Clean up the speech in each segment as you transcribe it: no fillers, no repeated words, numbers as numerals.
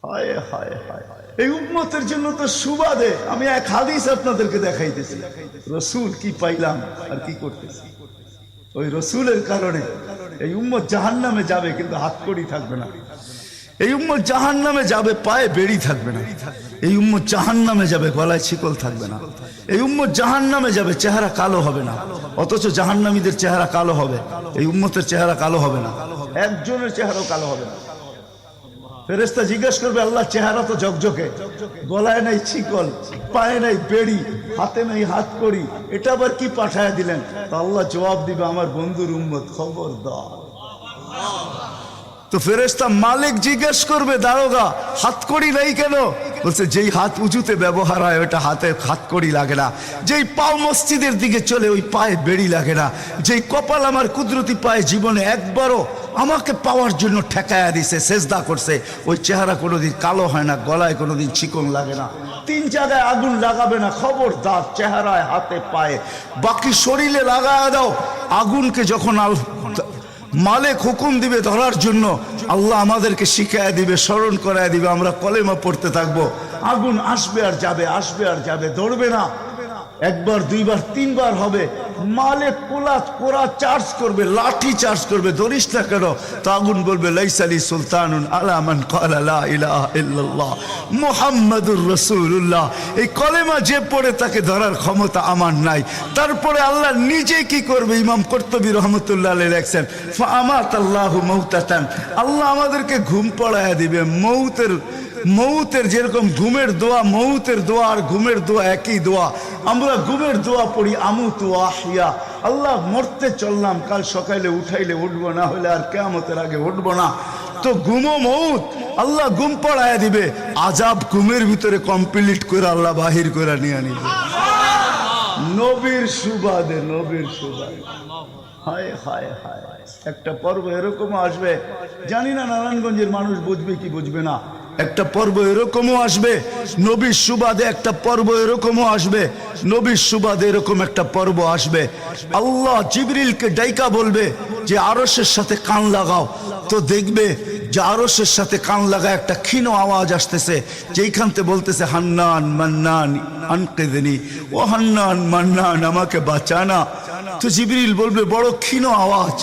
হায় হায় হায়, এই উম্মতের জন্য তো সুবাদে আমি এক হাদিস আপনাদেরকে দেখাইতেছি, রসুল কি পাইলাম আর কি করতেছি। ওই রসুলের কারণে এই উম্মত জাহান্নামে যাবে, কিন্তু হাতকড়ি থাকবে না। এই উম্মত জাহান্নামে যাবে, পায়ে বেড়ি থাকবে না। এই উম্মত জাহান্নামে যাবে, গলায় শিকল থাকবে না। এই উম্মত জাহান্নামে যাবে, চেহারা কালো হবে না। অথচ জাহান্নামীদের চেহারা কালো হবে, এই উম্মতের চেহারা কালো হবে না। একজনের চেহারাও কালো হবে না। ফেরেশতা জিজ্ঞেস করবে, আল্লাহ চেহারা তো ঝকঝকে, গলায় নাই শিকল, পায়ে নাই বেড়ি, হাতে নাই হাতকড়ি, এটা আবার কি পাঠায় দিলেন? তো আল্লাহ জবাব দিবে, আমার বন্ধুর উম্মত, খবরদার। তো ফেরেশতা মালিক জিজ্ঞেস করবে, দারোগা হাতকড়ি নাই কেন? বলছে, যেই হাত উঁচুতে ব্যবহার হয় ওটা হাতে হাতকড়ি লাগে না। যেই পাও মসজিদের দিকে চলে ওই পায়ে বেড়ি লাগে না। যেই কপাল আমার কুদরতি পায়ে জীবনে একবারও আমাকে পাওয়ার জন্য ঠেকায়া দিছে, সেজদা করছে, ওই চেহারা কোনোদিন কালো হয় না, গলায় কোনোদিন চিকন লাগে না, 3 জায়গায় আগুন লাগাবে না। খবরদার, চেহারায়, হাতে, পায়ে, বাকি শরীরে লাগায়া দাও। আগুনকে যখন মালিক হুকুম দিবে ধরার জন্য, আল্লাহ আমাদেরকে শিখায়া দিবে, স্মরণ করায় দিবে, আমরা কলেমা পড়তে থাকবো। আগুন আসবে আর যাবে, আসবে আর যাবে, ধরবে না। একবার, দুইবার, 3 বার হবে। মালিক কোরা চার্জ করবে, লাঠি চার্জ করবে, ধরিস না কেন? তো আগুন বলবে, লাইসালি সুলতানুন আলা মান ক্বালা লা ইলাহা ইল্লাল্লাহ মুহাম্মাদুর রাসূলুল্লাহ। এই কলেমা যে পড়ে তাকে ধরার ক্ষমতা আমার নাই। তারপরে আল্লাহ নিজে কি করবে? ইমাম কুরতুবী রাহমাতুল্লাহ আলাইহি লেখছেন, ফাআমাতাল্লাহু মাউতাতান, আল্লাহ আমাদেরকে ঘুম পড়ায়া দিবে। মৌতের যেরকম ঘুমের দোয়া, মৌতের দোয়া আর ঘুমের দোয়া একই দোয়া। আমরা ঘুমের দোয়া পড়ি, আমুতু আহিয়া, আল্লাহ মরতে চললাম, কাল সকালে উঠাইলে উঠবো, না হলে আর কিয়ামতের আগে উঠবো না। তো ঘুমো মৌত, আল্লাহ ঘুম পড়ায়া দিবে। আজাব ঘুমের ভিতরে কমপ্লিট করে আল্লাহ বাহির করে নিয়ে নিবে, নবীর সুবাদে, নবীর সুবাদে। হায় হায় হায়, একটা পর্ব এরকমও আসবে, জানি না নারায়ণগঞ্জের মানুষ বুঝবে কি বুঝবে না। একটা পর্ব এরকমও আসবে নবীর সুবাদে, একটা পর্ব এরকমও আসবে নবীর সুবাদে, এরকম একটা পর্ব আসবে। আল্লাহ জিবরিলকে ডাইকা বলবে যে আরশের সাথে কান লাগাও। তো দেখবে যে আরশের সাথে কান লাগায় একটা ক্ষীণ আওয়াজ আসতেছে, যেইখানতে বলতেছে, হান্নান মান্নান আনকিযনি, ও হান্নান মান্নান আমাকে বাঁচানা। তো জিবরিল বলবে, বড় ক্ষীণ আওয়াজ,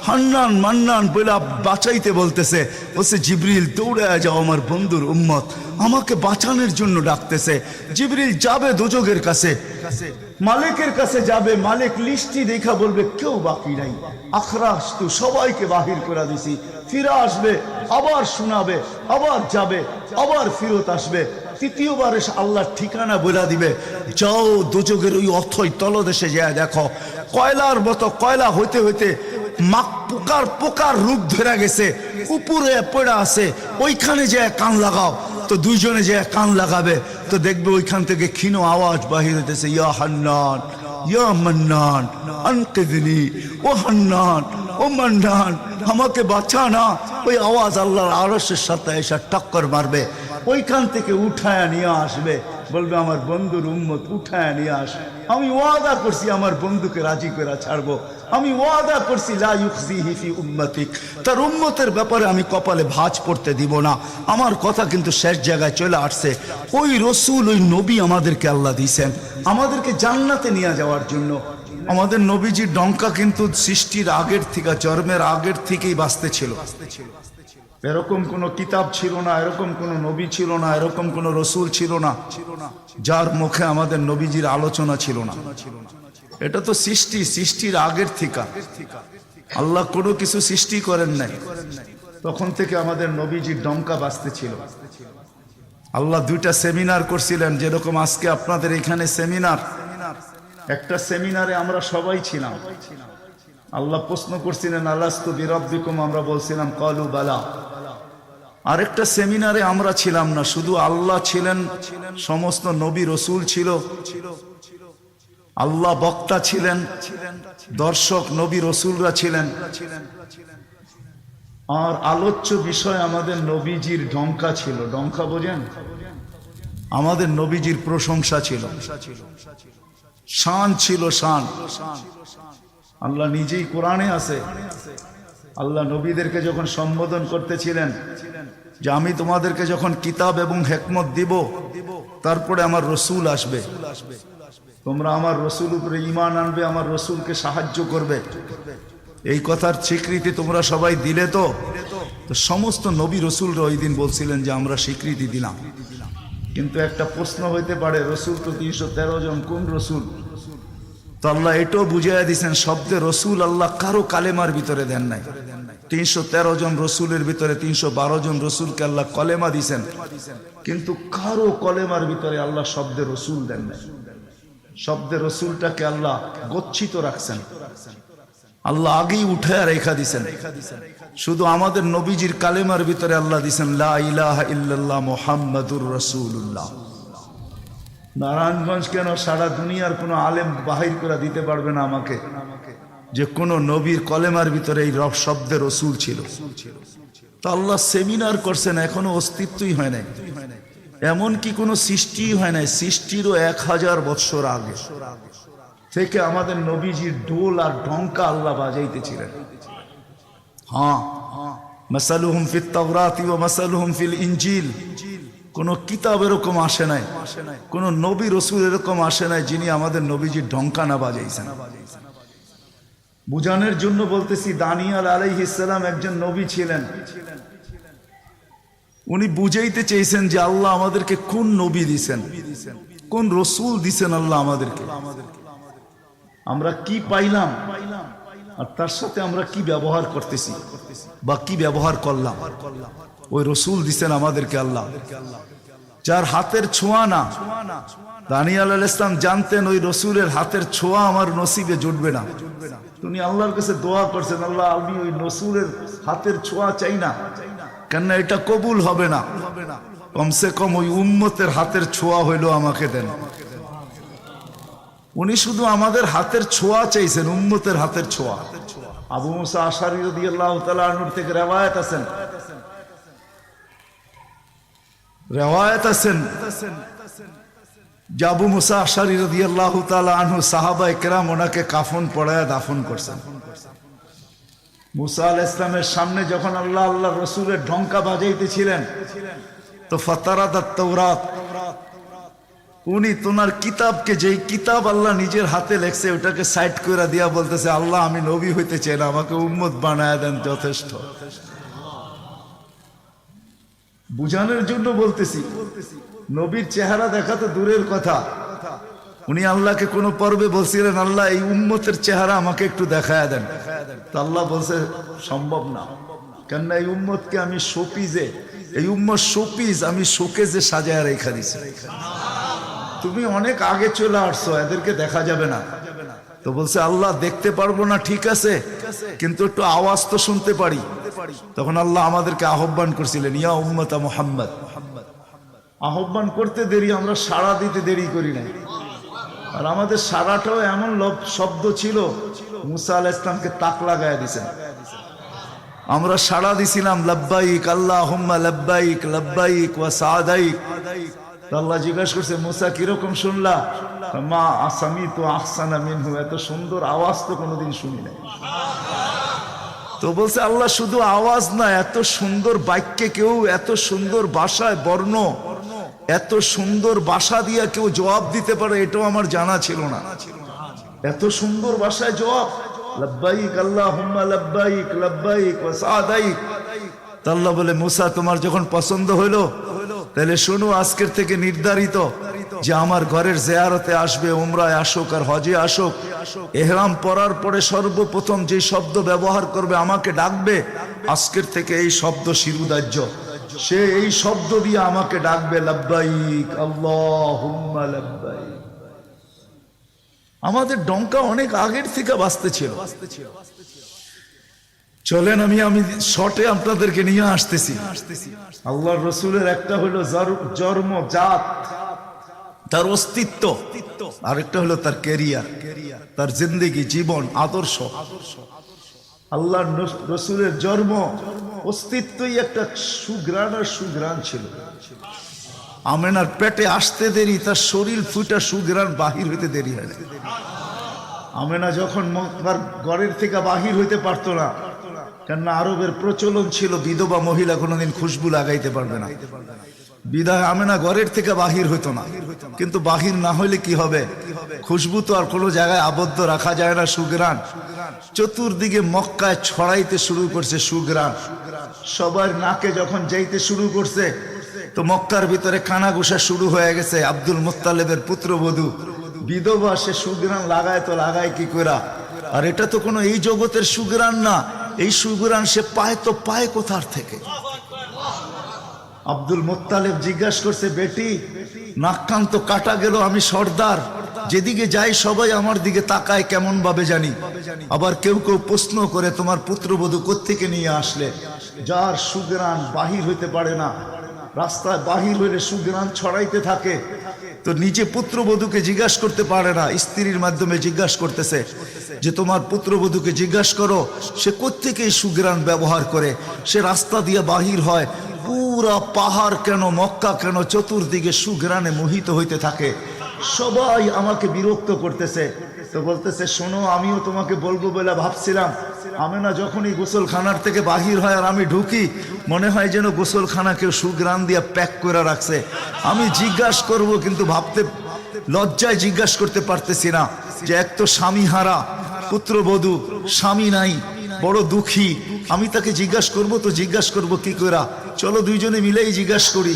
হান্নান মান্নান বলে বাঁচাইতে বলতেছে। বলছে, জিবরিল দৌড়ে যাও, আমার বন্ধুর উম্মত আমাকে বাঁচানোর জন্য ডাকতেছে। জিবরিল যাবে দোজখের কাছে, মালিকের কাছে যাবে। মালিক লিস্টি দেখা বলবে, কেউ বাকি নাই, আখরাস তু সবাইকে বাহির করে দিছি। ফিরে আসবে, আবার শোনাবে, আবার যাবে, আবার ফিরত আসবে। তৃতীয়বার এসে আল্লাহর ঠিকানা বলে দিবে, যাও দোজখের ওই অথই তলদেশে যায় দেখো, কয়লার মতো কয়লা হইতে হইতে পোকার রূপ ধরে গেছে, উপরে পড়ে আছে, ওইখানে যে কান লাগাও। তো দুইজনে যে কান লাগাবে, তো দেখবে ওইখান থেকে ক্ষীণ আওয়াজ বাহির হইতেছে, ইয়া হান্নান ইয়া মান্নান আনকিযনি, ও হান্নান ও মান্নান আমাকে বাঁচা না। ওই আওয়াজ আল্লাহর আরশের সাথে এসে টক্কর মারবে, ওইখান থেকে উঠায় নিয়ে আসবে। বলবে, আমার বন্ধুর উম্মত উঠায় নিয়ে আস, আমি ওয়াদা করছি আমার বন্ধুকে রাজি করে ছাড়বো, আমি ওয়াদা করছি লা ইউখজিহি ফি উম্মতিক, তার উম্মতের ব্যাপারে আমি কপালে ভাঁজ পড়তে দিব না। আমার কথা কিন্তু শেষ জায়গায় চলে আসছে। ওই রসুল, ওই নবী আমাদেরকে আল্লাহ দিয়েছেন আমাদেরকে জান্নাতে নিয়ে যাওয়ার জন্য। আমাদের নবীজির ডঙ্কা কিন্তু সৃষ্টির আগের থেকে, জন্মের আগের থেকেই বাজতে ছিল। এরকম কোন কিতাব ছিল না, এরকম কোন নবী ছিল না, এরকম কোন রসুল ছিল না যার মুখে আমাদের নবীজির আলোচনা ছিল না। এটা তো সৃষ্টির আগের থেকে। আল্লাহ কোনো কিছু সৃষ্টি করেন নাই, তখন থেকে আমাদের নবীজির ডঙ্কা বাজতে ছিল। আল্লাহ 2টা সেমিনার করছিলেন, যেরকম আজকে আপনাদের এখানে সেমিনার। একটা সেমিনারে আমরা সবাই ছিলাম। আল্লাহ প্রশ্ন করছিলেন, আলাস্তু বিরাব্বিকুম, আমরা বলছিলাম ক্বালু বালা। আরেকটা সেমিনারে আমরা ছিলাম না, শুধু আল্লাহ ছিলেন, সমস্ত নবী রসুল ছিল, আল্লাহ বক্তা ছিলেন, দর্শক নবী রসুলরা ছিলেন, আর আলোচ্য বিষয় আমাদের নবীজির ডঙ্কা ছিল। ডঙ্কা বোঝেন? আমাদের নবীজির প্রশংসা ছিল, শান ছিল, শান। আল্লাহ নিজেই কোরআনে আছে, আল্লাহ নবীদেরকে যখন সম্বোধন করতেছিলেন, যে আমি তোমাদেরকে যখন কিতাব এবং হিকমত দিব তারপরে আমার রসুল আসবে, তোমরা আমার রসুল উপরে ঈমান আনবে, আমার রসুলকে সাহায্য করবে। এই কথার স্বীকৃতি তোমরা সবাই দিলে তো? তো সমস্ত নবী রসুলরা ওই দিন বলছিলেন যে আমরা স্বীকৃতি দিলাম। কিন্তু একটা প্রশ্ন হইতে পারে, রসুল তো 313 জন, কোন রসুল? তো আল্লাহ এটাও বুঝাইয়া দিয়েছেন, শব্দে রসুল আল্লাহ কারো কালেমার ভিতরে দেন নাই। 313 জন রসুলের ভিতরে 312 জন রসুলকে আল্লাহ কলেমা দিছেন, কিন্তু কারো কলেমার ভিতরে আল্লাহ শব্দে রসুল দেন নাই। শব্দে রসুলটাকে আল্লাহ গচ্ছিত রাখছেন, আল্লাহ আগেই উঠায় রেখা দিছেন। শুধু আমাদের নবীজির কালেমার ভিতরে আল্লাহ দিছেন লা ইলাহা ইল্লাল্লাহ মুহাম্মাদুর রাসূলুল্লাহ। নারায়ণগঞ্জ কেন, সারা দুনিয়ার কোনো আলেম বাহির করে দিতে পারবে না আমাকে যে কোন নবীর কলেমার ভিতরে এই শব্দে রসুল ছিল। তো আল্লাহ সেমিনার করছেন, এখনো অস্তিত্বই হয় নাই, এমনকি কোনো সৃষ্টি হয় নাই। সৃষ্টিরও 1000 বৎসর আগে থেকে আমাদের নবীজির ঢোল আর ঢঙ্কা আল্লাহ বাজাইতেছিলেন। হ্যাঁ, মাসালুহুম ফিত তাওরাতি ওয়া মাসালুহুম ফিল ইনজিল। কোন কিতাব এরকম আসে নাই, কোন নবী রসুল এরকম আসে নাই যিনি আমাদের নবীজির ঢঙ্কা না বাজাইছেন। বুঝানোর জন্য বলতেছি, দানিয়াল আলাইহিস সালাম একজন নবী ছিলেন। উনি বুঝাইতে চেয়েছেন যে আল্লাহ আমাদেরকে কোন নবী দিছেন, কোন রসুল দিছেন আল্লাহ আমাদেরকে, আমরা কি পাইলাম আর তার সাথে আমরা কি ব্যবহার করতেছি বা কি ব্যবহার করলাম। ওই রসুল দিছেন আমাদেরকে আল্লাহ, যার হাতের ছোঁয়া না। দানিয়াল আলাইহিস সালাম জানতেন ওই রসুলের হাতের ছোঁয়া আমার নসিবে জুটবে না। তিনি আল্লাহর কাছে দোয়া করছেন, আল্লাহ আমি ওই রসুলের হাতের ছোঁয়া চাই না, কেননা এটা কবুল হবে না, কমসে কম ওই উম্মতের হাতের ছোঁয়া হইলো আমাকে দেন। উনি শুধু আমাদের হাতের ছোঁয়া চাইছেন, উম্মতের হাতের ছোঁয়া। আবু মুসা আশআরী রাদিয়াল্লাহু তাআলা আনহু থেকে রিওয়ায়াত আছেন, যে আবু মুসা আশআরী রাদিয়াল্লাহু তাআলা আনহু সাহাবায়ে কেরাম ওনাকে কাফন পরায়া দাফন করছেন। মুসা আলাইহিস সালামের সামনে যখন আল্লাহ আল্লাহ রসুলের ঢঙ্কা বাজাইতেছিলেন, তো ফাতারাদাত তাওরাত, উনি তোনার কিতাবকে, যেই কিতাব আল্লাহ নিজের হাতে লেখছে ওটাকে সাইড করে দিয়া বলতেছে, আল্লাহ আমি নবী হইতে চাই না, আমাকে উম্মত বানায় দেন, যথেষ্ট। বুঝানোর জন্য বলতেছি, নবীর চেহারা দেখা তো দূরের কথা, উনি আল্লাহকে কোন পর্বে বলছিলেন, আল্লাহ এই উম্মতের চেহারা আমাকে একটু দেখায় দেন। তো আল্লাহ বলছে সম্ভব না, কেননা এই উম্মতকে আমি শোপিজে, এই উম্মত শোপিজ আমি শোকেজে সাজায় রেখা দিছি। তুমি অনেক আগে চলে আসছো, এদেরকে দেখা যাবে না। তো বলছে আল্লাহ দেখতে পারবো না, ঠিক আছে, কিন্তু একটু আওয়াজ তো শুনতে পারি। তখন আল্লাহ আমাদেরকে আহ্বান করছিলেন, ইয়া উম্মতা মুহাম্মদ। আহ্বান করতে দেরি, আমরা সাড়া দিতে দেরি করি নাই। আর আমাদের সাড়াটাও এমন শব্দ ছিল, মুসা আলাইহিস সালামকে তাক লাগায় দিয়েছেন। আমরা সাড়া দিছিলাম লাব্বাইক আল্লাহুম্মা লাব্বাইক লাব্বাইক ওয়া সাদাইক। আল্লাহ জিজ্ঞাসা করছে, মুসা কিরকম শুনলা? মা আসামিতু আহসানা মিনহু, এত সুন্দর আওয়াজ তো কোনোদিন শুনি নাই। তো বলছে আল্লাহ শুধু আওয়াজ না, এত সুন্দর বাক্যে কেউ, এত সুন্দর ভাষায় বর্ণ, এত সুন্দর ভাষা দিয়া কেউ জবাব দিতে পারে, এটাও আমার জানা ছিল না। এত সুন্দর ভাষায় জবাব, লাব্বাইক আল্লাহুম্মা লাব্বাইক লাব্বাইক ওয়া সাদাইক। আল্লাহ বলে, মুসা তোমার যখন পছন্দ হইলো, তাহলে শোনো, আজকের থেকে নির্ধারিত যে আমার ঘরের জিয়ারতে আসবে, উমরায় আসুক আর হজে আসুক, ইহরাম পরার পরে সর্বপ্রথম যে শব্দ ব্যবহার করবে, আমাকে ডাকবে, আজকের থেকে এই শব্দ শিরুদার্য, সে এই শব্দ দিয়ে আমাকে ডাকবে, লাব্বাইক আল্লাহুম্মা লাব্বাইক। আমাদের ডঙ্কা অনেক আগের থেকে বাজতে ছিল। চলেন আমি শর্টে আপনাদেরকে নিয়ে আসতেছি। আল্লাহর রসুলের একটা হলো জন্ম, জাত, তার অস্তিত্ব, আরেকটা হলো তার ক্যারিয়ার, তার জিন্দেগি, জীবন, আদর্শ। আল্লাহর রসুলের জন্ম, অস্তিত্বই একটা সুঘ্রাণ আর সুঘ্রাণ ছিল। আমেনার পেটে আসতে দেরি, তার শরীর ফুটা সুঘ্রাণ বাহির হইতে দেরি হয় না। আমেনা যখন ঘরের থেকে বাহির হইতে পারতো না, কেননা আরবের প্রচলন ছিল বিধবা মহিলা কোনোদিন খুশবু লাগাইতে পারবে না। বিদায় আমেনা ঘরের থেকে বাহির হইতো না, কিন্তু বাহির না হইলে কি হবে, খুশবু তো আর কোনো জায়গায় আবদ্ধ রাখা যায় না। সুগ্রাণ চতুর্দিকে মক্কায় ছড়াইতে শুরু করছে সুগ্রাণ। সবার নাকে যখন যাইতে শুরু করছে তো মক্কার ভিতরে কানাঘুষা শুরু হয়ে গেছে। আব্দুল মুত্তালিবের পুত্রবধূ বিধবা, সে সুগ্রাণ লাগায় তো লাগায় কি করা। আর এটা তো কোনো এই জগতের সুগ্রাণ না, এই সুগ্রাণ সে পায় তো পায় কোথার থেকে। আব্দুল মুত্তালিব জিজ্ঞাসা করছে, বেটি নাক কান তো কাটা গেল, আমি সর্দার, যেদিকে যাই সবাই আমার দিকে তাকায় কেমন ভাবে জানি। আবার কেউ কেউ প্রশ্ন করে, তোমার পুত্রবধূ কোত্থেকে নিয়ে আসলে? যার সুগ্রাণ বাহির হইতে পারে না, রাস্তায় বাহির হইলে সুগ্রাণ ছড়াইতে থাকে, তো নিজে পুত্রবধূকে জিজ্ঞাসা করতে পারে না, স্ত্রীর মাধ্যমে জিজ্ঞাসা করতেছে যে তোমার পুত্রবধূকে জিজ্ঞাসা করো সে কোত্থেকে এই সুগ্রাণ ব্যবহার করে। সে রাস্তা দিয়ে বাহির হয়, পুরা পাহাড় কেন, মক্কা কেন, চতুর্দিকে সুগ্রাণে মোহিত হইতে থাকে। সবাই আমাকে বিরক্ত করতেছে। তো বলতেছে, শোনো, আমিও তোমাকে বলবো বলে ভাবছিলাম। আমেনা যখনই গোসলখানার থেকে বাহির হয় আর আমি ঢুকি, মনে হয় যেন গোসলখানা কেউ সুগ্রাণ দিয়ে প্যাক করে রাখছে। আমি জিজ্ঞাসা করব, কিন্তু ভাবতে লজ্জায় জিজ্ঞাসা করতে পারতেছি না, যে এক তো স্বামী হারা পুত্রবধূ, স্বামী নাই, বড় দুঃখী, আমি তাকে জিজ্ঞাসা করব তো জিজ্ঞাসা করব কি করা? চলো দুইজনে মিলেই জিজ্ঞাসা করি।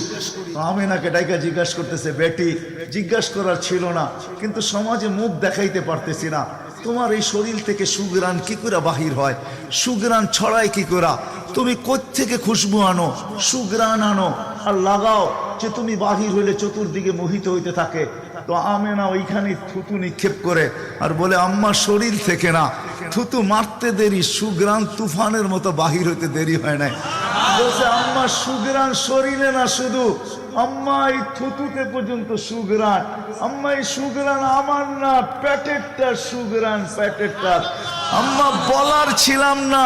আমেনাকে ডাইকা জিজ্ঞাসা করতেছে, বেটি জিজ্ঞাসা করার ছিল না, কিন্তু সমাজে মুখ দেখাইতে পারতেছি না, তোমার এই শরীর থেকে সুগ্রাণ কি করে বাহির হয়, সুগ্রাণ ছড়ায় কি করা? তুমি কোত্থেকে খুশবু আনো, সুগ্রাণ আনো আর লাগাও, যে তুমি বাহির হইলে চতুর্দিকে মোহিত হইতে থাকে। তো আমেনা ওইখানে থুতু নিক্ষেপ করে আর বলে, আম্মা শরীর থেকে না, থুতু মারতে দেরি, সুগ্রাণ তুফানের মতো বাহির হইতে দেরি হয় নাই। বলছে, আম্মা সুগ্রাণ শরীরে না, শুধু আম্মা এই থুতুতে পর্যন্ত সুগ্রাণ। আম্মা এই সুগ্রাণ আমার না, পেটেরটা সুগ্রাণ, পেটেরটা। আম্মা বলার ছিলাম না,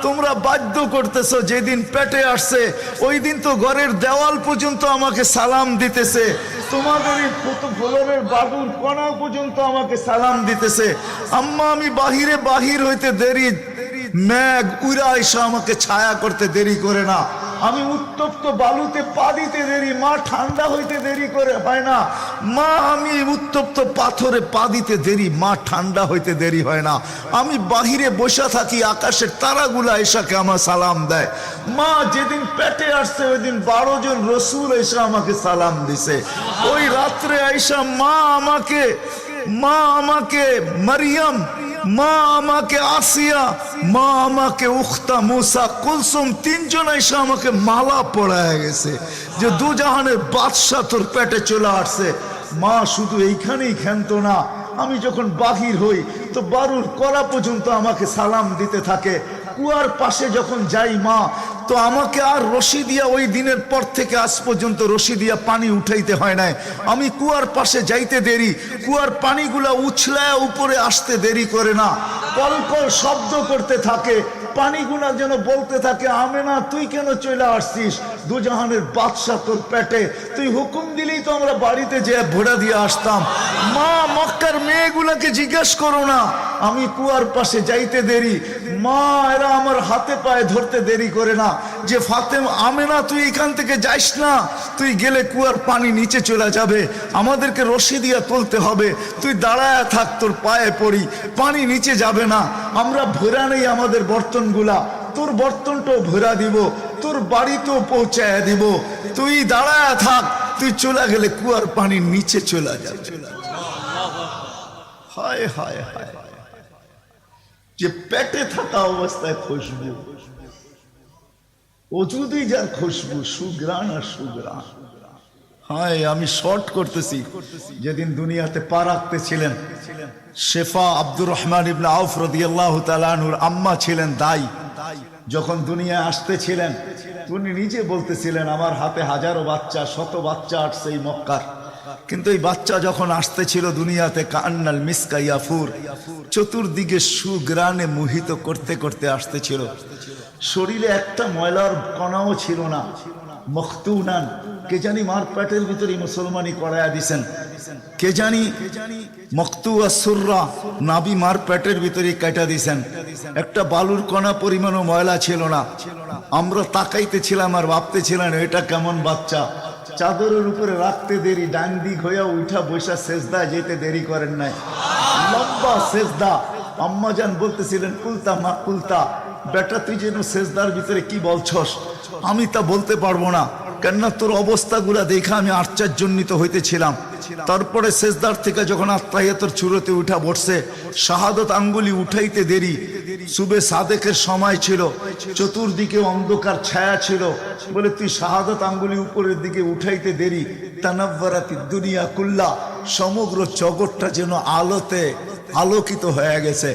তোমরা বাধ্য করতেছো। যেদিন পেটে আসছে ওই দিন তো ঘরের দেওয়াল পর্যন্ত আমাকে সালাম দিতেছে, তোমাদের এই ফ্লোরের বাদুর কণা পর্যন্ত আমাকে সালাম দিতেছে। আম্মা আমি বাহির হইতে দেরি, মেঘ উড়া এসে আমাকে ছায়া করতে দেরি করে না। আমি উত্তপ্ত বালুতে পা দিতে দেরি, মা ঠান্ডা হইতে দেরি করে হয় না। মা আমি উত্তপ্ত পাথরে পা দিতে দেরি, মা ঠান্ডা হইতে দেরি হয় না। আমি বাহিরে বসে থাকি, আকাশের তারাগুলা এসাকে আমার সালাম দেয়। মা যেদিন পেটে আসছে ওই দিন 12 জন রসুল এসে আমাকে সালাম দিছে। ওই রাত্রে আইসা মা আমাকে মারিয়াম, মা আমাকে আসিয়া, মা আমাকে উখতা মুসা কুলসুম, 3 জন এসে আমাকে মালা পড়ায় গেছে যে দুজাহানের বাদশা তোর পেটে চলে আসছে। মা শুধু এইখানেই ক্ষান্ত না, আমি যখন বাহির হই তো বারুর কলা পর্যন্ত আমাকে সালাম দিতে থাকে। কুয়ার পাশে যখন যাই মা, তো আমাকে আর রশি দিয়া, ওই দিনের পর থেকে আজ পর্যন্ত রশি দিয়া পানি উঠাইতে হয় নাই। আমি কুয়ার পাশে যাইতে দেরি, কুয়ার পানিগুলা উছলায় উপরে আসতে দেরি করে না, কলকল শব্দ করতে থাকে, পানিগুলা যেন বলতে থাকে, আমেনা তুই কেন চলে আসছিস, দুজাহানের বাদশা তোর পেটে, তুই হুকুম দিলেই তো আমরা বাড়িতে যেয়ে ভোড়া দিয়ে আসতাম। মা মক্কার মেয়েগুলাকে জিজ্ঞেস করো না, আমি কুয়ার পাশে যাইতে দেরি, মা এরা আমার হাতে পায়ে ধরতে দেরি করে না, যে ফাতেমা, আমেনা তুই এখান থেকে যাইস না, তুই গেলে কুয়ার পানি নিচে চলে যাবে, আমাদেরকে রশি দিয়া তুলতে হবে, তুই দাঁড়ায় থাক, তোর পায়ে পড়ি, পানি নিচে যাবে না, আমরা ভরা নেই আমাদের বর্তনগুলা, তোর বর্তনটাও ভরা দিব, তোর বাড়িতেও পৌঁছায় দিব, তুই দাঁড়ায় থাক, তুই চলে গেলে কুয়ার পানি নিচে চলে যাবে। হায় হায় হায়, যে পেটে থাকা অবস্থায় খুশবু, ওজুদি যার খুশবু, সুগ্রাণ আর সুগ্রাণ। হায়, আমি শর্ট করতেছি। যেদিন দুনিয়াতে পা রাখতেছিলেন, শেফা আব্দুর রহমান ইবনে আউফ রাদিয়াল্লাহু তাআলা আনহুর আম্মা ছিলেন দাই। যখন দুনিয়া আসতেছিলেন, উনি নিজে বলতেছিলেন, আমার হাতে হাজারো বাচ্চা, শত বাচ্চা আসছে এই মক্কার, কিন্তু এই বাচ্চা যখন আসতেছিল দুনিয়াতে, কান্নাল মিসকা ইয়াফুর, চতুর্দিকে সুগ্রাণে মোহিত করতে করতে আসতেছিল। শরীরে একটা ময়লার কণাও ছিল না। মখতুনান, কে জানি মার পেটের ভিতরে মুসলমানি করায়া দিছেন, কে জানি মকতুয়া সুররা নাবি মার পেটের ভিতরে কাটা দিছেন। একটা বালুর কণা পরিমাণও ময়লা ছিল না। আমরা তাকাইতেছিলাম আর ভাবতেছিলাম এটা কেমন বাচ্চা। চাদরের উপরে রাখতে দেরি, ডান দিক হইয়া উঠা বৈশা সেজদা যেতে দেরি করেন নাই, লম্বা সেজদা। আম্মাজান বলতেছিলেন কুলতা মা কুলতা, বেটা তুই যেন সেজদার ভিতরে কি বলছস, আমি তা বলতে পারবো না, কেননা তোর অবস্থাগুলা দেখে আমি আশ্চর্যান্বিত হইতেছিলাম। তারপরে সেজদার থেকে যখন আত্মাহিয়াতের চূড়াতে উঠা বসছে, শাহাদত আঙ্গুলি উঠাইতে দেরি, সুবে সাদেকের সময় ছিল, চতুর্দিকে অন্ধকার ছায়া ছিল, বলে তুই শাহাদত আঙ্গুলি উপরের দিকে উঠাইতে দেরি। তানাব্বারাতি দুনিয়া কুল্লা, সমগ্র জগৎটা যেন আলোতে আলোকিত হয়ে গেছে।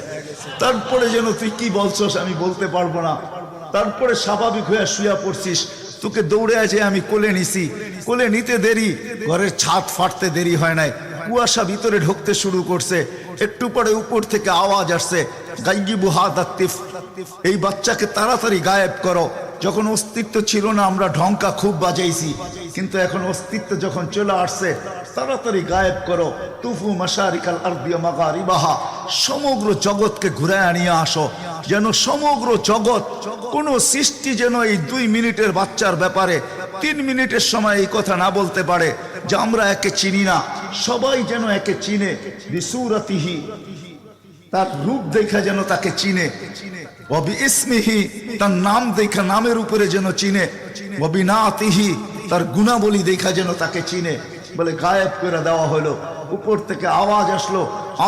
তারপরে যেন তুই কি বলছস আমি বলতে পারবো না। তারপরে স্বাভাবিক হয়ে শুয়া পড়ছিস, তোকে দৌড়ে আছে আমি কোলে নিছি, কোলে নিতে দেরি, ঘরের ছাদ ফাটতে দেরি হয় নাই, কুয়াশা ভিতরে ঢুকতে শুরু করছে। একটু পরে উপর থেকে আওয়াজ আসছে, গাইয়িবু হাদা তিফ, এই বাচ্চাকে তাড়াতাড়ি গায়েব করো। যখন অস্তিত্ব ছিল না আমরা ঢঙ্কা খুব বাজাইছি, কিন্তু এখন অস্তিত্ব যখন চলে আসছে, তাড়াতাড়ি গায়েব করো। তুফু মাশারিকাল আরদি ওয়া মাগারিবাহা, সমগ্র জগৎকে ঘুরায় নিয়ে আসো, যেন সমগ্র জগৎ, কোন সৃষ্টি যেন এই 2 মিনিটের বাচ্চার ব্যাপারে 3 মিনিটের সময় এই কথা না বলতে পারে যে আমরা একে চিনি না। সবাই যেন একে চিনে, বিসুরাতিহি, তার রূপ দেখা যেন তাকে চিনে, ওয়াবি ইসমিহি, তার নাম দেখা নামের উপরে যেন চিনে, ওয়াবি নাতিহি, তার গুণাবলী দেখা যেন তাকে চিনে। বলে গায়েব করে দেওয়া হলো। উপর থেকে আওয়াজ আসলো,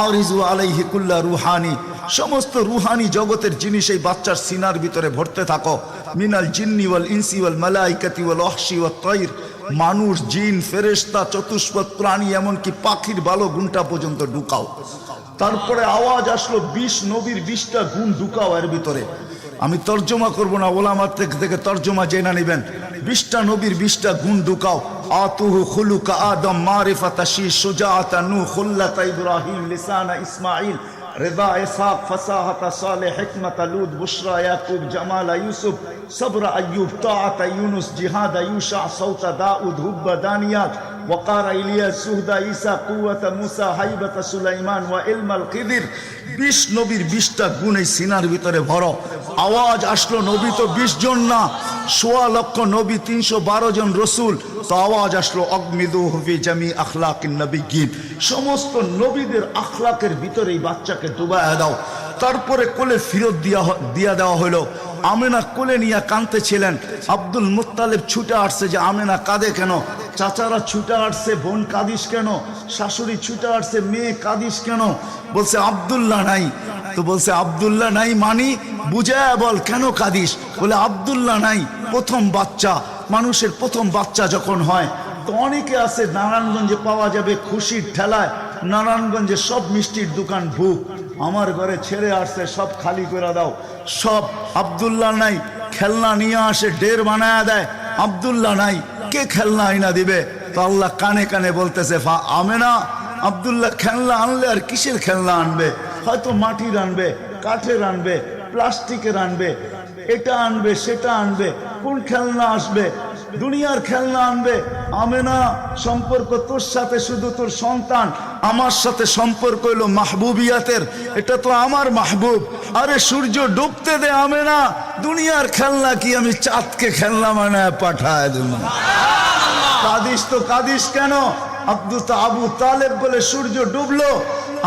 আরিজু আলাইহি কুল্লা রুহানি, সমস্ত রুহানি জগতের জিনিস এই বাচ্চার সিনার ভিতরে ভরতে থাকো। মিনাল জিন্নি ওয়াল ইনসি ওয়াল মালাইকাতি ওয়াল ওয়াহশি ওয়াত তাইর, মানুষ, জিন, ফেরেশতা, চতুষ্পদ প্রাণী, এমনকি পাখির বালো গুণটা পর্যন্ত ঢুকাও। তারপরে আওয়াজ আসলো 20 নবীর 20টা গুণ ঢুকাও এর ভিতরে। আমি তর্জমা করব না, ওলামার থেকে তর্জমা জেনে নেবেন। 20টা নবীর 20টা গুণ ঢুকাও। আতুহু খুলুকা আদম, মারিফাতা শীশ, সুজাআতা নূহ, খুল্লাতা ইব্রাহিম, লিসানা ইসমাঈল, রিদা ইসহাক, ফাসাহাতা সালেহ, হিকমাতা লূত, বুশরা ইয়াকুব, জামালা ইউসুফ, সবরা আইয়ুব, তাআতা ইউনুস, জিহাদা ইউশা, সাউতা দাউদ, হুব্বা দানিয়াত, ওয়াকারা ইলিয়াস, সুহদা ঈসা, কুওয়াতা মুসা, হাইবাতা সুলাইমান, ওয়া ইলমাল খিদির। 20 নবীর 20টা গুণ এই সিনার ভিতরে ভরো। আওয়াজ আসলো, নবী তো 20 জন না, 1.25 লক্ষ নবী, 312 জন রসুল। তো আওয়াজ আসলো, অগমিদুহু ফি জামি আখলাকিন নবিয়্যিন, সমস্ত নবীদের আখলাকের ভিতরে এই বাচ্চাকে ডুবায়া দাও। তারপরে কোলে ফিরত দিয়া দেওয়া হলো। আমেনা কোলে নিয়ে কাঁদতেছিলেন। আব্দুল মুত্তালিব ছুটে আসছে যে আমেনা কাঁদে কেন? চাচারা ছুটে আসছে, বোন কাঁদিস কেন? শাশুড়ি ছুটে আসছে, মেয়ে কাঁদিস কেন? বলছে আব্দুল্লাহ নাই। তো বলছে আব্দুল্লাহ নাই মানি বুঝায় বল, কেন কাঁদিস? বলে আব্দুল্লাহ নাই, প্রথম বাচ্চা, মানুষের প্রথম বাচ্চা যখন হয়, তো অনেকে আছে নারায়ণগঞ্জে পাওয়া যাবে খুশির ঠেলায়, নারায়ণগঞ্জে সব মিষ্টির দোকান ভুক, আমার ঘরে ছেড়ে আসছে, সব খালি করে দাও। সব আব্দুল্লাহ নাই, খেলনা নিয়ে আসে, ডের বানায় দেয়, আব্দুল্লাহ নাই, কে খেলনা আইনা দিবে? তো আল্লাহ কানে কানে বলতেছে, আমেনা, আব্দুল্লাহ খেলনা আনলে আর কিসের খেলনা আনবে? হয়তো মাটির আনবে, কাঠের আনবে, প্লাস্টিকের আনবে, এটা আনবে, সেটা আনবে, কোন খেলনা আসবে? দুনিয়ার খেলনা আনবে। আমেনা, সম্পর্ক তোর সাথে শুধু তোর সন্তান, আমার সাথে সম্পর্ক হইল মাহবুবিয়াতের, এটা তো আমার মাহবুব। আরে সূর্য ডুবতে দে আমেনা, দুনিয়ার খেলনা কি আমি চাঁদকে খেলনা মানে পাঠায় দেব? কাদিস তো কাদিস কেন? আবু তালেব বলে সূর্য ডুবলো,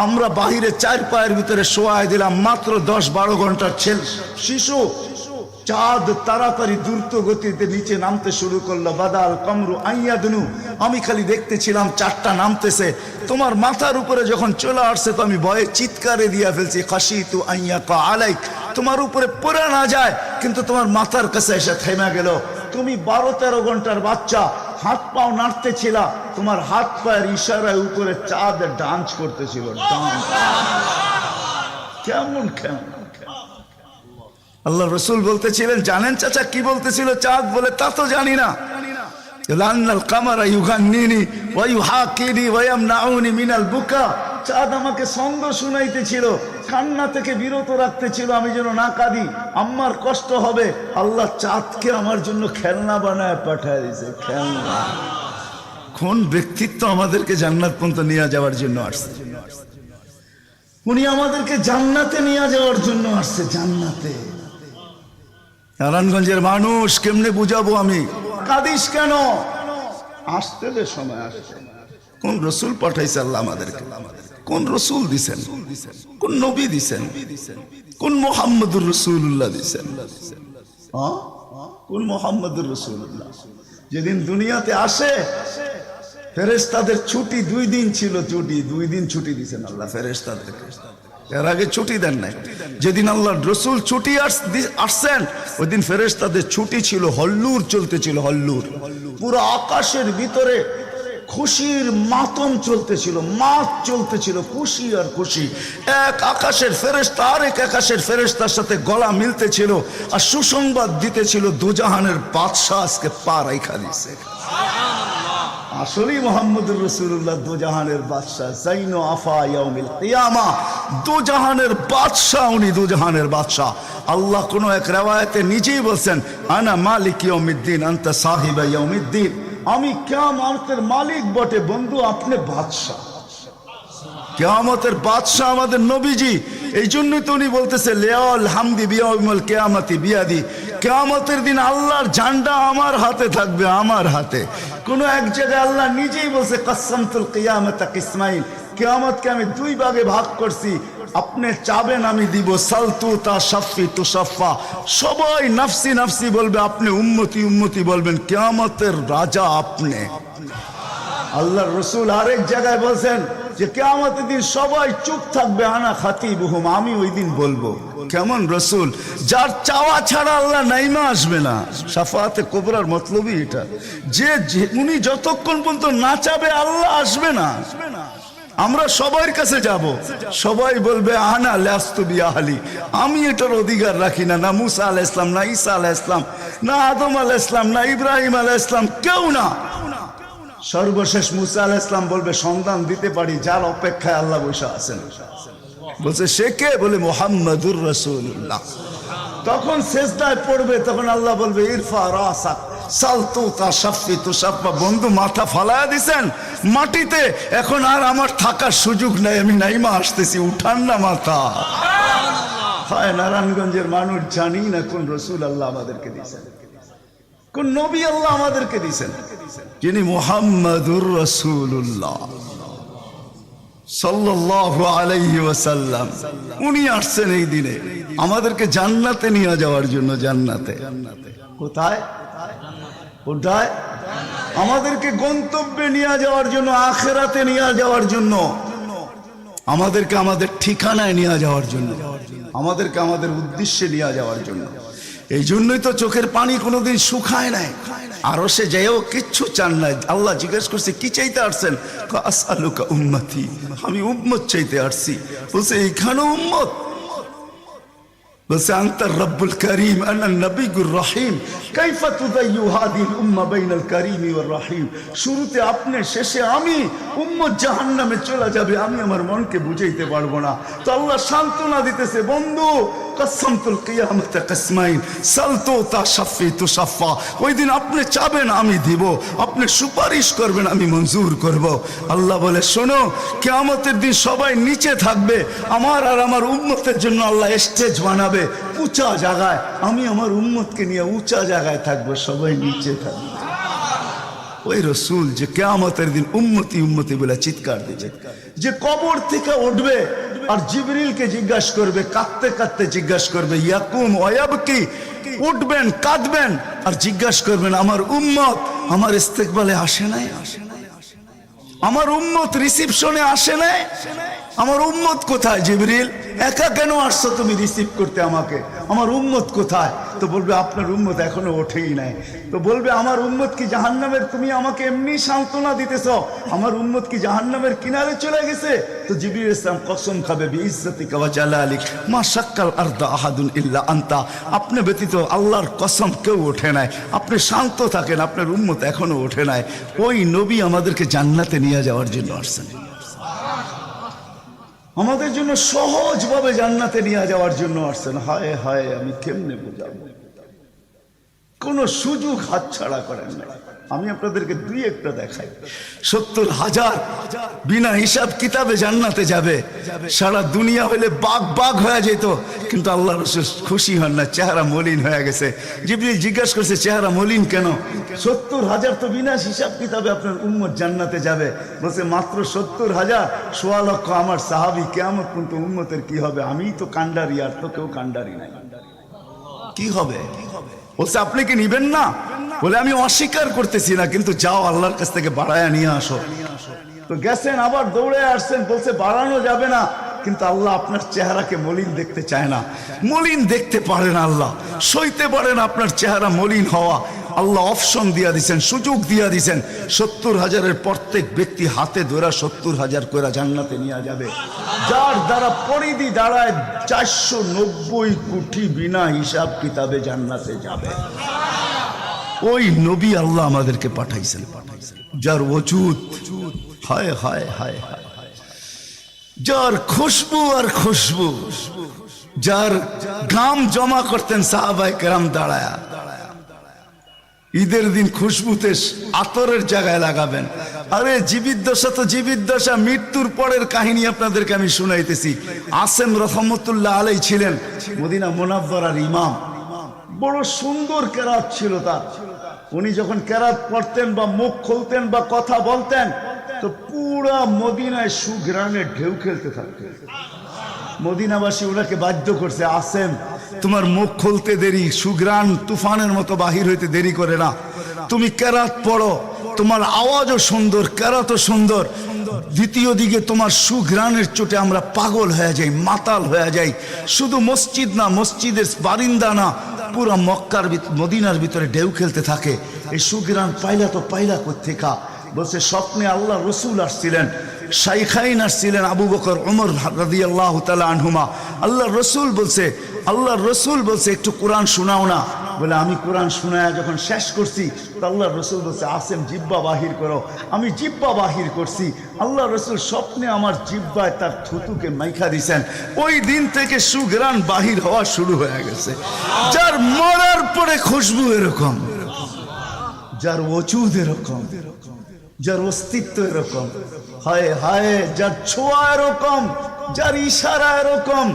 আমরা বাহিরে 4 পায়ের ভিতরে শোয়াই দিলাম, মাত্র 10-12 ঘন্টার শিশু। চাঁদ তাড়াতাড়ি দ্রুত গতিতে নিচে নামতে শুরু করলো। বাদাল কমরু আইয়াদনু, আমি খালি দেখতেছিলাম 4টা নামতেছে। তোমার মাথার উপরে যখন চলে আসছে তো আমি ভয়ে চিৎকারে দিয়া ফেলছি, খাশিতু আইয়াকা আলাইক, তোমার উপরে পড়ে না যায়, কিন্তু তোমার মাথার কাছে এসে থেমে গেল। তুমি 12-13 ঘন্টার বাচ্চা, হাত পাও নাড়তেছিলা, তোমার হাত পায়ের ইশারায় উপরে চাঁদ ডান্স করতেছিল। কেমন কেমন আল্লাহ রসুল বলতেছিলেন, জানেন চাচা কি বলতেছিল চাঁদ? বলে তা তো জানি না। লান্নাল কামারা ইউগান্নিনি ওয়া ইউহাকিনি ওয়া ইয়ামনাউনি মিনাল বুকা, চাঁদ আমাকে ছন্দ শুনাইতেছিল, কান্না থেকে বিরত রাখতেছিল আমি যেন না কাঁদি, আম্মার কষ্ট হবে। আল্লাহ চাঁদকে আমার জন্য খেলনা বানায় পাঠায় দিয়েছে, খেলনা। কোন ব্যক্তিত্ব আমাদেরকে জান্নাত পর্যন্ত নিয়ে যাওয়ার জন্য আসছে? উনি আমাদেরকে জান্নাতে নিয়ে যাওয়ার জন্য আসছে, জান্নাতে। নারায়ণগঞ্জের মানুষ কেমনে বুঝাবো আমি? কাঁদিস কেন? আসতে দে, সময় আসছে। কোন রসুল পাঠাইছে আল্লাহ আমাদেরকে? কোন রসুল দিছেন? কোন নবী দিছেন? কোন মুহাম্মদুর রাসূলুল্লাহ দিছেন? কোন মুহাম্মদুর রাসূলুল্লাহ? যেদিন দুনিয়াতে আসে ফেরেশতাদের ছুটি 2 দিন ছিল, ছুটি 2 দিন ছুটি দিছেন আল্লাহ ফেরেশতাদেরকে। এর আগে ছুটি দেন নাই। যেদিন আল্লাহর রাসূল ছুটি আসছেন ওই দিন ফেরেশতাদের ছুটি ছিল, হল্লুর চলতেছিল, হল্লুর। পুরো আকাশের ভিতরে খুশির মাতম চলতেছিল, মাত চলতেছিল, খুশি আর খুশি। এক আকাশের ফেরেশতা আরেক আকাশের ফেরেশতার সাথে গলা মিলতেছিল আর সুসংবাদ দিতেছিল দোজাহানের বাদশা আজকে পা রাইখা দিছে। আসলেই মুহাম্মদুর রাসূলুল্লাহ দোজাহানের বাদশা, জাইনো আফা ইয়াউমিল কিয়ামা, দোজাহানের বাদশা। উনি দোজাহানের বাদশা। আল্লাহ কোন এক riwayate নিজেই বলছেন, আনা মালিক ইয়াউমিদ্দিন আনতা সাহিবা ইয়াউমিদ্দিন। আমি কিয়ামতের মালিক বটে বন্ধু, আপনি বাদশা। কিয়ামতের বাদশা আমাদের নবীজি। এই জন্যই তো উনি বলতেছে লিয়াল হামদি বিয়াউমিল কিয়ামতি বিয়াদি। কিয়ামতের দিন আল্লাহর ঝান্ডা আমার হাতে থাকবে, আমার হাতে। কোন এক জায়গায় আল্লাহ নিজেই বলছে কাসসামতুল কিয়ামাতা কিসমাইন, কিয়ামতকে আমি 2 ভাগে ভাগ করছি, আপনি চাবেন আমি দিব। সালতু তা শাফি তু শাফা, সবাই নাফসি নাফসি বলবে, আপনি উম্মতি উম্মতি বলবেন। কিয়ামতের রাজা আপনি। আল্লাহর রাসূল আরেক জায়গায় বলছেন যে কিয়ামতের দিন সবাই চুপ থাকবে, আনা খাতিবুহুম, আমি ওই দিন বলবো। কেমন রাসূল? যার চাওয়া ছাড়া আল্লাহ নাইমা আসবে না। শাফাআতে কুবরার মতলবই এটা, যে উনি যতক্ষণ পর্যন্ত না চাবে আল্লাহ আসবে না। আমরা সবার কাছে যাব, সবাই বলবে আনা লাস্তু বিআহলি, আমি এটার অধিকার রাখি না। না মুসা আলাইহিস সালাম, না ঈসা আলাইহিস সালাম, না আদম আলাইহিস সালাম, না ইব্রাহিম আলাইহিস সালাম, কেউ না। সর্বশেষ মুসা আলাইহিস সালাম বলবে সন্ধান দিতে পারি, যার অপেক্ষায় আল্লাহ বসে আছেন। বলছে সে কে? বলে মুহাম্মাদুর রাসূলুল্লাহ। তখন সেজদায় পড়বে, তখন আল্লাহ বলবে ইরফা রাসাক সালতু তা শাফি তু শাফা। বন্ধু মাথা ফালায়া দিছেন মাটিতে, এখন আর আমার থাকার সুযোগ নাই, আমি নাইমা আসতেছি, উঠান না মাথা। হায় নারায়ণগঞ্জের মানুষ, জানি না কোন রসুল আল্লাহ আমাদেরকে দিয়েছেন, কোন নবী আল্লাহ আমাদেরকে দিয়েছেন, যিনি মুহাম্মাদুর রাসূলুল্লাহ সাল্লাল্লাহু আলাইহি ওয়াসাল্লাম। উনি আসছেন এই দিনে আমাদেরকে জান্নাতে নিয়ে যাওয়ার জন্য। জান্নাতে কোথায়? কোথায়? আমাদেরকে গন্তব্যে নিয়ে যাওয়ার জন্য, আখিরাতে নিয়ে যাওয়ার জন্য, আমাদেরকে আমাদের ঠিকানায় নিয়ে যাওয়ার জন্য, আমাদেরকে আমাদের উদ্দেশ্যে নিয়ে যাওয়ার জন্য। এই জন্যই তো চোখের পানি কোনোদিন শুকায় নাই। আরো সে যাইও কিচ্ছু চান নাই। আল্লাহ জিজ্ঞেস করছে কি চাইতে আসছেন? আসআলুকা উম্মতি, আমি উম্মত চাইতে আসছি। বলছে এইখানে উম্মত? বলছে আনতার রব্বুল করিম আনা নবিয়ুর রহিম, কাইফা তুদাইয়ু হাদিল উম্মাহ বাইনাল করিমি ওয়ার রহিম। শুরুতে আপনি, শেষে আমি, উম্মত জাহান্নামে চলে যাবে, আমি আমার মনকে বুঝাইতে পারবো না। তো আল্লাহ সান্ত্বনা দিতেছে, বন্ধু কাসসামতুল কিয়ামাতা কিসমাইন সালতু তা শাফি তু শাফা। ওই দিন আপনি চাবেন আমি দিব, আপনি সুপারিশ করবেন আমি মঞ্জুর করব। আল্লাহ বলে শোনো, কিয়ামতের দিন সবাই নিচে থাকবে, আমার আর আমার উম্মতের জন্য আল্লাহ স্টেজ বানাবে উঁচা জায়গায়। আমি আমার উম্মতকে নিয়ে উঁচা জায়গায় থাকবো, সবাই নিচে থাকবে। ওই রসুল যে কিয়ামতের দিন উম্মতি উম্মতি বলে চিৎকার দিবে, যে কবর থেকে উঠবে আর জিবরিলকে জিজ্ঞাসা করবে, কাঁদতে কাঁদতে জিজ্ঞাসা করবে ইয়াকুম ওয়ায়াবকি, উঠবেন কাঁদবেন আর জিজ্ঞাসা করবেন আমার উম্মত আমার ইস্তেকবালে আসে নাই, আমার উম্মত রিসিপশনে আসে নাই, আমার উম্মত কোথায়? জিবরিল একা কেন আসছো তুমি রিসিভ করতে আমাকে? আমার উম্মত কোথায়? তো বলবে আপনার উম্মত এখনো ওঠেই নাই। তো বলবে আমার উম্মত কি জাহান্নামের? তুমি আমাকে এমনি সান্ত্বনা দিতেছ, আমার উম্মত কি জাহান্নামের কিনারে চলে গেছে? তো জিবরিল ইসলাম কসম খাবে বিইজ্জতিকা ওয়া জালালিক মা শাক্কাল আরদা আহাদুন ইল্লা আনতা, আপনি ব্যতীত আল্লাহর কসম কেউ ওঠে নাই, আপনি শান্ত থাকেন, আপনার উম্মত এখনো ওঠে নাই। ওই নবী আমাদেরকে জান্নাতে নিয়ে যাওয়ার জন্য আসছেন। আমাদের জন্য সহজভাবে জান্নাতে নিয়ে যাওয়ার জন্য আসছেন। হায় হায়, আমি কেমনে বোঝাবো, কোন সুযোগ হাতছাড়া করেন না। আমি আপনাদেরকে দুই একটা দেখাই। 70,000 বিনা হিসাব কিতাবে জান্নাতে যাবে। সারা দুনিয়া হলে বাগ বাগ হয়ে যেত, কিন্তু আল্লাহ রাসূল খুশি হন না, চেহারা মলিন হয়ে গেছে। জিবরিল জিজ্ঞাসা করছে, চেহারা মলিন কেন? 70,000 তো বিনা হিসাব কিতাবে আপনার উম্মত জান্নাতে যাবে। বলছে মাত্র 70,000, 1.25 লক্ষ আমার সাহাবী, কিয়ামত পর্যন্ত উম্মতের কি হবে? আমিই তো কান্ডারি, আর তো কেউ কান্ডারি নাই, কি হবে? বলছে আপনি কি নিবেন না? বলে আমি অস্বীকার করতেছি না, কিন্তু যাও আল্লাহর কাছ থেকে বাড়ায়া নিয়ে আসো। তো গেছেন, আবার দৌড়ে আসছেন, বলছে বাড়ানো যাবে না, কিন্তু আল্লাহ আপনার চেহারাকে মলিন দেখতে চায় না। মলিন দেখতে পারেন আল্লাহ, সইতে পারেন আপনার চেহারা মলিন হওয়া। আল্লাহ অপশন দিয়া দিছেন, সুযোগ দিয়া দিছেন। 70,000-এর প্রত্যেক ব্যক্তি হাতে ধরা 70,000 করে জান্নাতে নিয়ে যাবে, যার দ্বারা পরিধি দাঁড়ায় 490 কোটি বিনা হিসাব কিতাবে জান্নাতে যাবে। ওই নবী আল্লাহ আমাদেরকে পাঠাইছেন, যার ওজুদ হায় হায় হায় হায়, যার খুশবু আর খুশবু, যার ঘাম জমা করতেন সাহাবায়ে কেরাম দাঁড়ায়া। ঈদের দিন খুশবুতে আতরের জায়গায় লাগাবেন। আরে জীবিত দশা তো জীবিত দশা, মৃত্যুর পরের কাহিনী আপনাদেরকে আমি শুনাইতেছি। আসেম রহমতুল্লাহ আলাই ছিলেন মদিনা মুনাওয়ারার ইমাম। বড় সুন্দর কেরাত ছিল তার। উনি যখন কেরাত পড়তেন বা মুখ খুলতেন বা কথা বলতেন, তো পুরা মদিনায় সুঘ্রাণের ঢেউ খেলতে থাকতেন। মদিনাবাসী ওনাকে বাধ্য করছে, আসেম তোমার মুখ খুলতে দেরি, সুঘ্রাণ তুফানের মতো বাহির হইতে দেরি করে না, তুমি কেরাত পড়ো, তোমার আওয়াজও সুন্দর, কেরাতও সুন্দর। দ্বিতীয় দিকে তোমার সুঘ্রাণের চোটে আমরা পাগল হয়ে যাই, মাতাল হয়ে যাই। শুধু মসজিদ না, মসজিদের বারিন্দা না, পুরা মক্কার মদিনার ভিতরে ঢেউ খেলতে থাকে। এই সুঘ্রাণ পাইলা তো পাইলা কোত্থেকা? বলছে স্বপ্নে আল্লাহ রসুল আসছিলেন, শাইখাইন আসছিলেন, আবু বকর ওমর রাদিয়াল্লাহু তাআলা আনহুমা। আল্লাহ রসুল বলছে একটু কোরআন শোনাও না। বলে আমি কোরআন শোনায় যখন শেষ করছি, তো আল্লাহ রসুল বলছে আসেম জিব্বা বাহির করো। আমি জিব্বা বাহির করছি, আল্লাহ রসুল স্বপ্নে আমার জিব্বায় তার থুতুকে মাইখা দিছেন। ওই দিন থেকে সুঘ্রাণ বাহির হওয়া শুরু হয়ে গেছে। যার মরার পরে খুশবু এরকম, যার ওজুদ এরকম, যার অস্তিত্ব এরকম, হায় হায়, যার ছোঁয়া এরকম, যার ইশারা এরকম।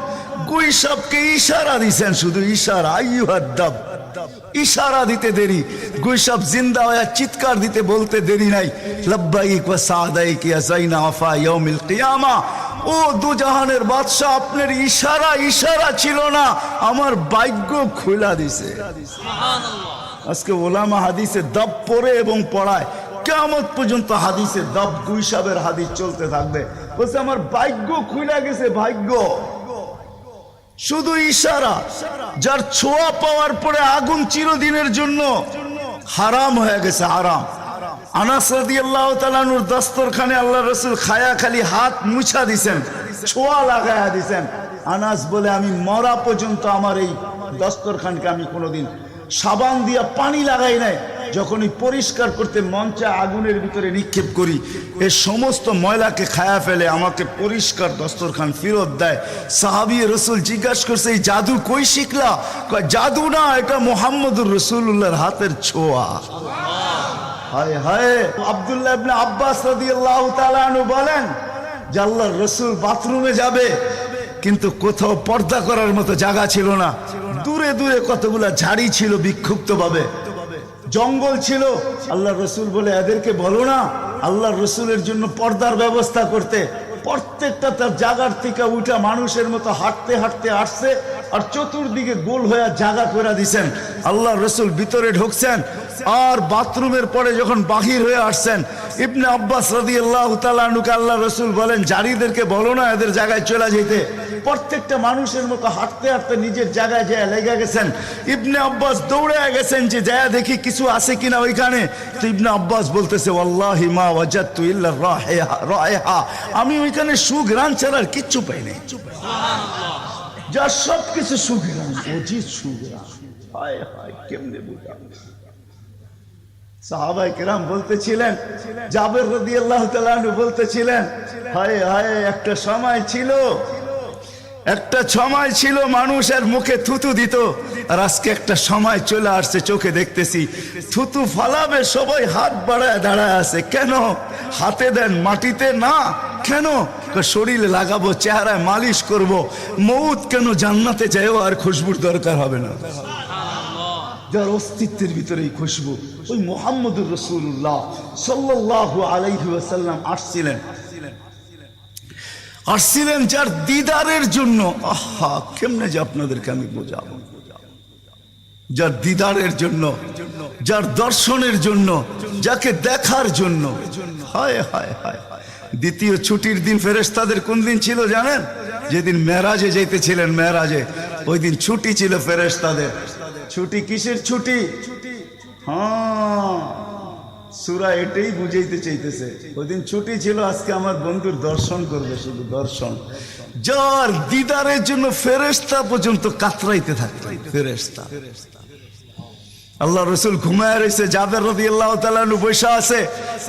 গুইসাবকে ইশারা দিছেন, শুধু ইশারা, আইয়ুহাদ্দাব, ইশারা দিতে দেরি। গুইসাব জিন্দা হয়ে চিৎকার দিতে বলতে দেরি নাই, লাব্বাইক ওয়া সাদাইক ইয়া যাইনা ওয়াফা ইয়াউমিল কিয়ামা। ও দুজাহানের বাদশা, আপনার ইশারা ছিল না, আমার ভাগ্য খুলা দিছে। আজকে ওলামা হাদিসে দাব পড়ে এবং পড়ায়, কিয়ামত পর্যন্ত হাদিসে দাব, গুইসাবের হাদিস চলতে থাকবে। বলছে আমার ভাগ্য খুলে গেছে, ভাগ্য। শুধু ইশারা, যার ছোঁয়া পাওয়ার পরে আগুন চিরদিনের জন্য হারাম হয়ে গেছে, হারাম। আনাস রাদিয়াল্লাহু তাআলা আনহুর দস্তরখানে আল্লাহ রাসূল খায়া খালি হাত মুছা দিছেন, ছোঁয়া লাগায়া দিছেন। আনাস বলে আমি মরা পর্যন্ত আমার এই দস্তরখানকে আমি কোনোদিন সাবান দিয়া পানি লাগাই নাই। যখনই পরিষ্কার করতে মন চায় আগুনের ভিতরে নিক্ষেপ করি, এ সমস্ত ময়লাকে খায়া ফেলে, আমাকে পরিষ্কার দস্তরখান ফেরত দেয়। সাহাবী রাসূল জিজ্ঞাসা করছে এই জাদু কই শিখলা? কয় জাদু না, এটা মুহাম্মদুর রাসূলুল্লাহর হাতের ছোঁয়া। হায় হায়। আব্দুল্লাহ ইবনে আব্বাস রাদিয়াল্লাহু তাআলা আনহু বলেন যে আল্লাহর রাসূল বাথরুমে যাবে, কিন্তু কোথাও পর্দা করার মতো জায়গা ছিল না। দূরে দূরে কতগুলা ঝাড়ি ছিল, বিক্ষুব্ধ ভাবে জঙ্গল ছিল। আল্লাহ রসুল বলে এদেরকে বলো না আল্লাহ রসুলের জন্য পর্দার ব্যবস্থা করতে। প্রত্যেকটা তার জায়গার থেকে উঠা মানুষের মতো হাঁটতে হাঁটতে আসছে, আর চতুর্দিকে গোল হয়ে জায়গা করে দিছেন। আল্লাহ রসুল ভিতরে ঢুকছেন, আর বাথরুমের পরে যখন বাহির হয়ে আসছেন, ইবনে আব্বাস রাদিয়াল্লাহু তাআলা আনহুকে আল্লাহ রসুল বলেন জারিদেরকে বলো না এদের জায়গায় চলে যেতে। প্রত্যেকটা মানুষের মতো হাঁটতে হাঁটতে নিজের জায়গায় যায় লেগে গেছেন। ইবনে আব্বাস দৌড়ে গেছেন যে যায় দেখি কিছু আছে কিনা ওইখানে। তো ইবনে আব্বাস বলতেছে ওয়াল্লাহি মা ওয়াজাদতু ইল্লা রায়হা, আমি ওইখানে সুঘ্রাণ ছাড়া আর কিচ্ছু পাই নাই। যা সব কিছু সুঘ্রাণ, অজিত সুঘ্রাণ। হায় হায়, কেমনে বুঝা। সাহাবায়ে কেরাম বলতেছিলেন জাবের রাদিয়াল্লাহু তাআলা আনহু বলতেছিলেন, হায় হায়, একটা সময় ছিল মানুষের মুখে থুতু দিত, আর আজকে একটা সময় চলে আসছে, চোখে দেখতেছি থুতু ফালাবে সবাই হাত বাড়ায় দাঁড়ায় আছে। কেন? হাতে দেন, মাটিতে না। কেন? শরীরে লাগাবো, চেহারায় মালিশ করব। মৌত কেন? জান্নাতে যায়ও আর খুশবুর দরকার হবে না, যার অস্তিত্বের ভিতরে এই খুশবু। ওই মুহাম্মদুর রাসূলুল্লাহ সাল্লাল্লাহু আলাইহি ওয়াসাল্লাম আসছিলেন যার দিদারের জন্য। আহা, কেমনে যে আপনাদেরকে আমি বোঝাবো। যার দিদারের জন্য, যার দর্শনের জন্য, যাকে দেখার জন্য। হায় হায় হায়। দ্বিতীয় ছুটির দিন ফেরেশতাদের কোন দিন ছিল জানেন? যেদিন মেরাজে যাইতেছিলেন, মেরাজে ওই দিন ছুটি ছিল ফেরেশতাদের। ছুটি কিসের ছুটি? হ্যাঁ, সূরা এটাই বুঝাইতে চাইতেছে। ওই দিন ছুটি ছিল, আজকে আমার বন্ধুর দর্শন করবে, শুধু দর্শন। যার দিদারের জন্য ফেরেশতা পর্যন্ত কাতরাইতে থাকতো। ফেরেশতা, আল্লাহ রসুল ঘুমায় রয়েছে, জাবের রাদিয়াল্লাহু তাআলা আনহু বসে আছে।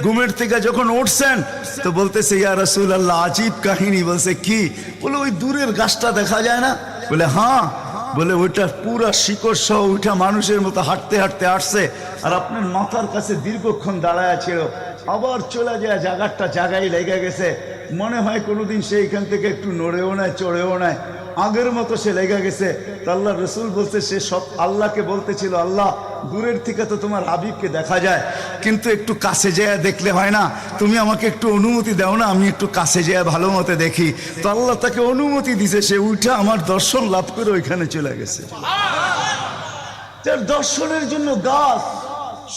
ঘুমের থেকে যখন উঠছেন তো বলতেছে, ইয়া রাসূলুল্লাহ, আজীব কাহিনী। বলছে কি? বলে ওই দূরের গাছটা দেখা যায় না? বলে হ্যাঁ। বলে ওইটা পুরা শিকড় সহ ওইটা মানুষের মতো হাঁটতে হাঁটতে আসছে, আর আপনার মাথার কাছে দীর্ঘক্ষণ দাঁড়ায় ছিল, আবার চলে যায়, জায়গায় লেগে গেছে। মনে হয় কোনোদিন সে এখান থেকে একটু নড়েও নেয়, চড়েও নেয়, আগের মতো সে লেগে গেছে। তো আল্লাহ রসুল বলতে, সে সব আল্লাহকে বলতেছিল, আল্লাহ, দূরের থেকে তো তোমার হাবিবকে দেখা যায়, কিন্তু একটু কাছে যেয়ে দেখলে হয় না? তুমি আমাকে একটু অনুমতি দাও না, আমি একটু কাছে যেয়ে ভালো মতো দেখি। তো আল্লাহ তাকে অনুমতি দিছে, সে উঠা আমার দর্শন লাভ করে ওইখানে চলে গেছে। তার দর্শনের জন্য গাছ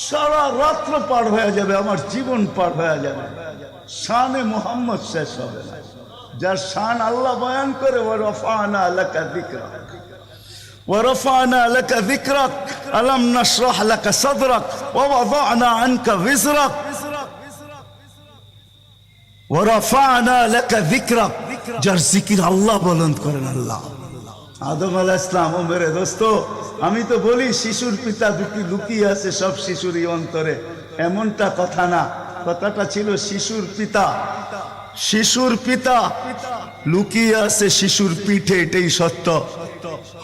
সারা রাত্র পার হয়ে যাবে, আমার জীবন পার হয়ে যাবে, শানে মুহাম্মদ শেষ হবে না। যার শান আল্লাহ বয়ান করে, ওয়ারফানা লাকা যিকরাক, ওয়ারফানা লাকা যিকরাক, আলাম নাশরাহ লাকা সাদরাক, ওয়া ওয়াদানা আনকা বিজরাক, ওয়ারফানা লাকা যিকরাক। যার জিকির আল্লাহ বুলন্দ করেন আল্লাহ। আদম আলাইহিস সালাম, ও মেরে দোস্ত, আমি তো বলি শিশুর পিতা দুটি লুকিয়ে আছে সব শিশুরই অন্তরে, এমনটা কথা না। কথাটা ছিল শিশুর পিতা। শিশুর পিতা লুকিয়ে আছে শিশুর পিঠে, এটাই সত্য।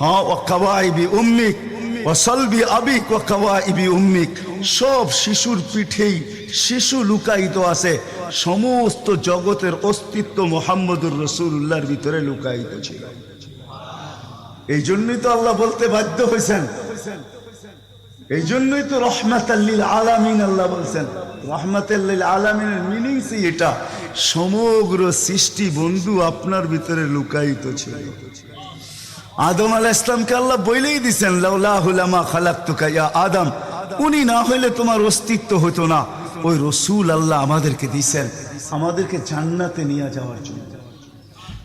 হ্যাঁ, ও কাওয়াইবি উম্মিক ও সলবি আবিক ও কাওয়াইবি উম্মিক। সব শিশুর পিঠেই শিশু লুকায়িত আছে। সমস্ত জগতের অস্তিত্ব মুহাম্মদুর রাসূলুল্লাহর ভিতরে লুকায়িত ছিল। এই জন্যই তো আল্লাহ বলতে বাধ্য হয়েছেন, এই জন্যই তো রহমাতাল লিল আলামিন আল্লাহ বলছেন। রহমাতাল লিল আলামিনের মিনিংস এটা, সমগ্র সৃষ্টি বন্ধু আপনার ভিতরে লুকায়িত ছিল। আদম আলাইহিস সালামকে আল্লাহ বলেই দিয়েছেন, লাউলাহু লামা খালাকতুকা ইয়া আদম, উনি না হইলে তোমার অস্তিত্ব হতো না। ওই রসূল আল্লাহ আমাদেরকে দিয়েছেন আমাদেরকে জান্নাতে নিয়ে যাওয়ার জন্য।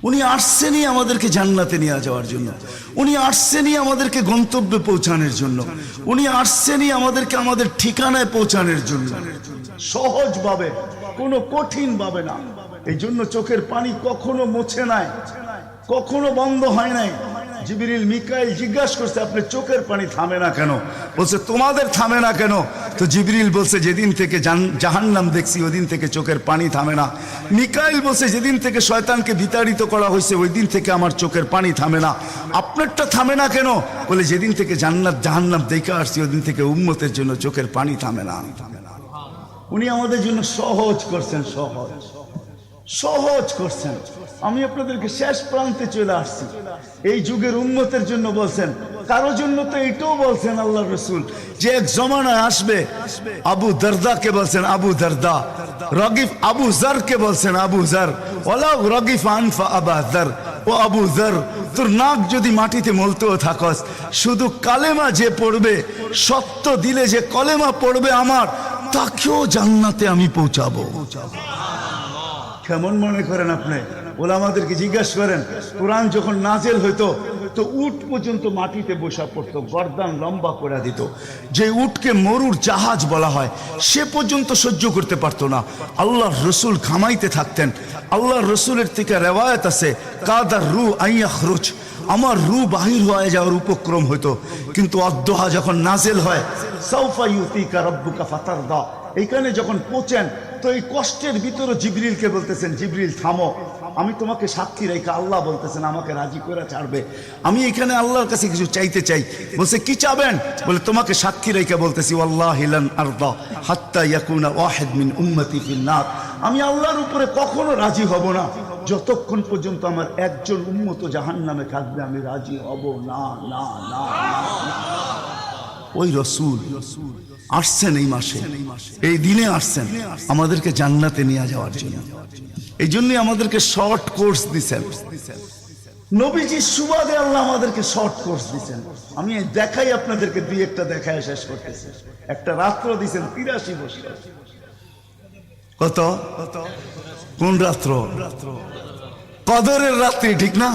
উনি আসছেনই আমাদেরকে জান্নাতে নিয়ে যাওয়ার জন্য। উনি আসছেনই আমাদেরকে গন্তব্যে পৌঁছানোর জন্য। উনি আসছেনই আমাদেরকে আমাদের ঠিকানায় পৌঁছানোর জন্য, সহজভাবে, কোনো কঠিন ভাবে না। এই জন্য চোখের পানি কখনো মুছে নাই, কখনো বন্ধ হয় নাই। জিবরিল মিকাইল জিজ্ঞাসা করছে, আপনি চোখের পানি থামে না কেন? বলছে, তোমাদের থামে না কেন? তো জিবরিল বলছে, যেদিন থেকে জাহান্নাম দেখছি ওই দিন থেকে চোখের পানি থামে না। মিকাইল বলছে, যেদিন থেকে শয়তানকে বিতাড়িত করা হয়েছে ওই দিন থেকে আমার চোখের পানি থামে না। আপনারটা থামে না কেন? বলে, যেদিন থেকে জান্নাত জাহান্নাম দেখে আসছি ওই দিন থেকে উম্মতের জন্য চোখের পানি থামে না। উনি আমাদের জন্য সহজ করছেন, সহজ করছেন। আমি আপনাদেরকে শেষ প্রান্তে চলে আসছি। এই যুগের উম্মতের জন্য বলছেন, কারো জন্য তো এটাও বলছেন আল্লাহ রসুল, যে এক জমানায় আসবে। আবু দারদাকে বলছেন আবু দারদা, রগিফ আবু জারকে বলছেন আবু জার, ওয়ালাউ রগিফ আনফা আবা জার, ও আবু জার, তোর নাক যদি মাটিতে মলতেও থাকস, শুধু কালেমা যে পড়বে, সত্য দিলে যে কলেমা পড়বে আমার, তাকেও জান্নাতে আমি পৌঁছাবো। কেমন মনে করেন আপনি? ওলামাদেরকে জিজ্ঞাসা করেন, কোরআন যখন নাজেল হইতো তো উট পর্যন্ত মাটিতে বসা পড়তো, গর্দান লম্বা করে দিত। যে উটকে মরুর জাহাজ বলা হয় সে পর্যন্ত সহ্য করতে পারতো না। আল্লাহর রসুল ঘামাইতে থাকতেন। আল্লাহর রসুলের থেকে রেওয়ায়ত আছে, কাদার রু আইয়াখরুজ, আমার রু বাহির হয়ে যাওয়ার উপক্রম হইতো। কিন্তু অদ্দোহা যখন নাজেল হয়, সাউফা ইউতিকা রাব্বুকা ফাতারদা, এইখানে যখন পৌঁছেন তো এই কষ্টের ভিতরে জিবরিলকে বলতেছেন, জিবরিল থামো, আমি তোমাকে সাক্ষী রেখে, আল্লাহ বলতেছেন আমাকে রাজি করে ছাড়বে, আমি এখানে আল্লাহর কাছে কিছু চাইতে চাই। বলছে কি চাবেন? বলে তোমাকে সাক্ষী রেখে বলতেছি, ওয়াল্লাহি লান আরদা হাত্তা ইয়াকুনা ওয়াহিদ মিন উম্মতি ফিন নার, আমি আল্লাহর উপরে কখনো রাজি হব না যতক্ষণ পর্যন্ত আমার একজন উম্মত জাহান্নামে থাকবে, আমি রাজি হব না না না। ওই রসুল আসছেন এই মাসে, এই দিনে আসছেন আমাদেরকে জান্নাতে নিয়ে যাওয়ার জন্য। এই জন্যই আমাদেরকে শর্ট কোর্স দিচ্ছেন নবীজির সুবাদে, আল্লাহ আমাদেরকে শর্ট কোর্স দিচ্ছেন। আমি দেখাই আপনাদেরকে, দুই একটা দেখায় শেষ করতেছি। একটা রাত্র দিচ্ছেন 83 বছর। কত? কোন রাত্র? কদরের রাত্রি, ঠিক না?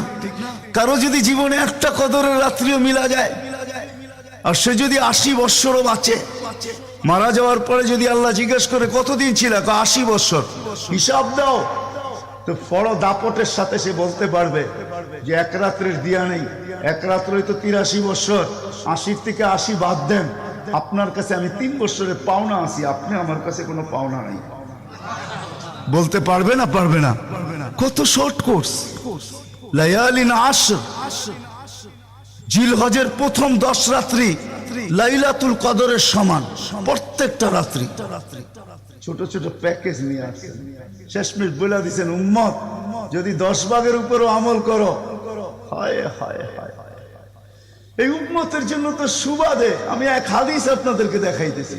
কারো যদি জীবনে একটা কদরের রাত্রিও মিলা যায়, আর সে যদি 80 বৎসরও বাঁচে, মারা যাওয়ার পরে যদি আল্লাহ জিজ্ঞেস করে কতদিন ছিল, 80 বৎসর, হিসাব দাও, তো বড় দাপটের সাথে সে বলতে পারবে যে এক রাত্রের দিয়া নেই, এক রাত্রই তো 83 বৎসর, 80 থেকে 80 বাদ দেন, আপনার কাছে আমি 3 বৎসরের পাওনা আছি, আপনি আমার কাছে কোনো পাওনা নাই। বলতে পারবে না? পারবে না। কত শর্ট কোর্স। লায়ালিন আশর, জিলহজের প্রথম 10 রাত্রি লাইলাতুল কদরের সমান, প্রত্যেকটা রাত্রি। ছোট ছোট প্যাকেজ নিয়ে আসছেন, শেষমেশ বলে দিচ্ছেন উম্মত যদি 10 ভাগের উপরও আমল করো, হায় হায় হায়, এই উম্মতের জন্য তো সুবাদে আমি এক হাদিস আপনাদেরকে দেখাইতেছি,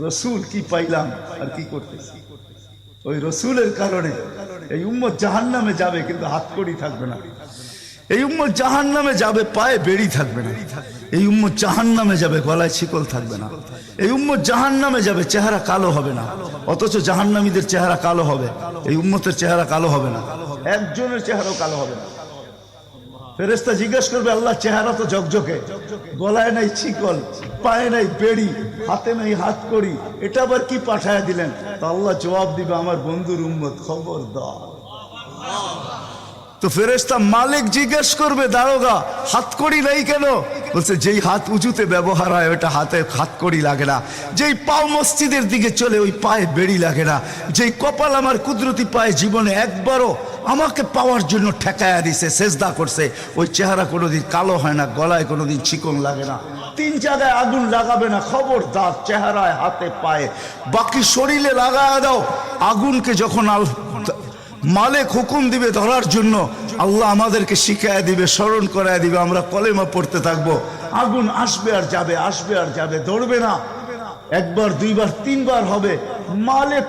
রসুল কি পাইলাম আর কি করতেছি। ওই রসুলের কারণে এই উম্মত জাহান্নামে যাবে, কিন্তু হাতকড়ি থাকবে না। এই উম্মত জাহান্নামে যাবে, পায়ে বেড়ি থাকবে না। এই উম্মত জাহান্নামে যাবে, গলায় শিকল থাকবে না। এই উম্মত জাহান্নামে যাবে, চেহারা কালো হবে না। অথচ জাহান্নামীদের চেহারা কালো হবে, এই উম্মতের চেহারা কালো হবে না, একজনের চেহারাও কালো হবে না। ফেরেশতা জিজ্ঞেস করবে, আল্লাহ চেহারা তো ঝকঝকে, গলায় নাই শিকল, পায়ে নাই বেড়ি, হাতে নাই হাতকড়ি, এটা আবার কি পাঠায় দিলেন? তো আল্লাহ জবাব দিবে, আমার বন্ধুর উম্মত, খবরদার। তো ফেরেশতা মালিক জিজ্ঞেস করবে, দারোগা হাতকড়ি নেই কেন? বলছে যেই হাত উঁচুতে ব্যবহার হয় ওটা হাতে হাতকড়ি লাগে না, যেই পাও মসজিদের দিকে চলে ওই পায়ে বেড়ি লাগে না, যেই কপাল আমার কুদরতি পায়ে জীবনে একবারও আমাকে পাওয়ার জন্য ঠেকায়া দিছে, সেজদা করছে, ওই চেহারা কোনোদিন কালো হয় না, গলায় কোনোদিন চিকন লাগে না, 3 জায়গায় আগুন লাগাবে না, খবরদার। চেহারায়, হাতে, পায়ে, বাকি শরীরে লাগায়া দাও। আগুনকে যখন মালিক হুকুম দিবে ধরার জন্য, আল্লাহ আমাদেরকে শিখায় দিবে, স্মরণ করায় দিবে, আমরা কলেমা পড়তে থাকবো, আগুন আসবে আর যাবে, আসবে আর যাবে, ধরবে না। একবার, দুইবার, 3 বার হবে, মালিক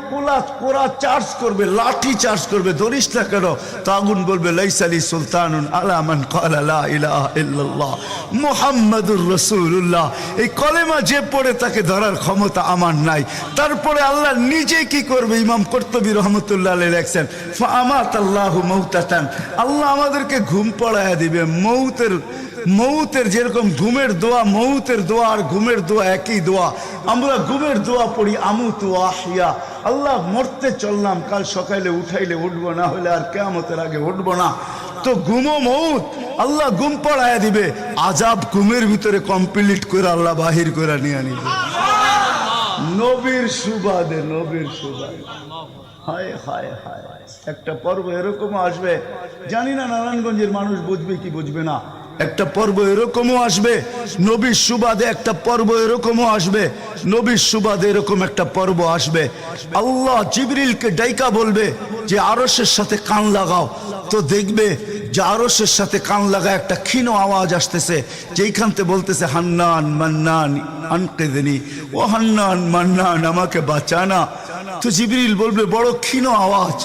কোরা চার্জ করবে, লাঠি চার্জ করবে, ধরিস না কেন? তো আগুন বলবে, লাইসালি সুলতানুন আলা মান ক্বালা লা ইলাহা ইল্লাল্লাহ মুহাম্মাদুর রাসূলুল্লাহ। এই কলেমা যে পড়ে তাকে ধরার ক্ষমতা আমার নাই। তারপরে আল্লাহ নিজে কি করবে? ইমাম কুরতুবী রহমাতুল্লাহ আলাইহি লেখছেন, ফাআমাতাল্লাহু মাউতাতান, আল্লাহ আমাদেরকে ঘুম পড়ায়া দিবে। মৌতের যেরকম ঘুমের দোয়া, মৌতের দোয়া আর ঘুমের দোয়া একই দোয়া। আমরা ঘুমের দোয়া পড়ি, আমুতু আহিয়া, আল্লাহ মরতে চললাম, কাল সকালে উঠাইলে উঠবো, না হলে আর কিয়ামতের আগে উঠবো না। তো ঘুমো মৌত, আল্লাহ ঘুম পড়ায়া দিবে, আজাব ঘুমের ভিতরে কমপ্লিট করে আল্লাহ বাহির করে নিয়ে নিবে। নবীর সুবাদে, নবীর সুবাদে। হায় হায় হায়, একটা পর্ব এরকমও আসবে, জানি না নারায়ণগঞ্জের মানুষ বুঝবে কি বুঝবে না। একটা পর্ব এরকমও আসবে নবীর সুবাদে, একটা পর্ব এরকমও আসবে নবীর সুবাদে, এরকম একটা পর্ব আসবে। আল্লাহ জিবরিলকে ডাইকা বলবে যে আরশের সাথে কান লাগাও, তো দেখবে যে আরশের সাথে কান লাগা একটা ক্ষীণ আওয়াজ আসতেছে, যেইখানতে বলতেছে, হান্নান মান্নান আনকিদনি, ও হান্নান মান্নান আমাকে বাঁচানা। তো জিবরিল বলবে, বড় ক্ষীণ আওয়াজ,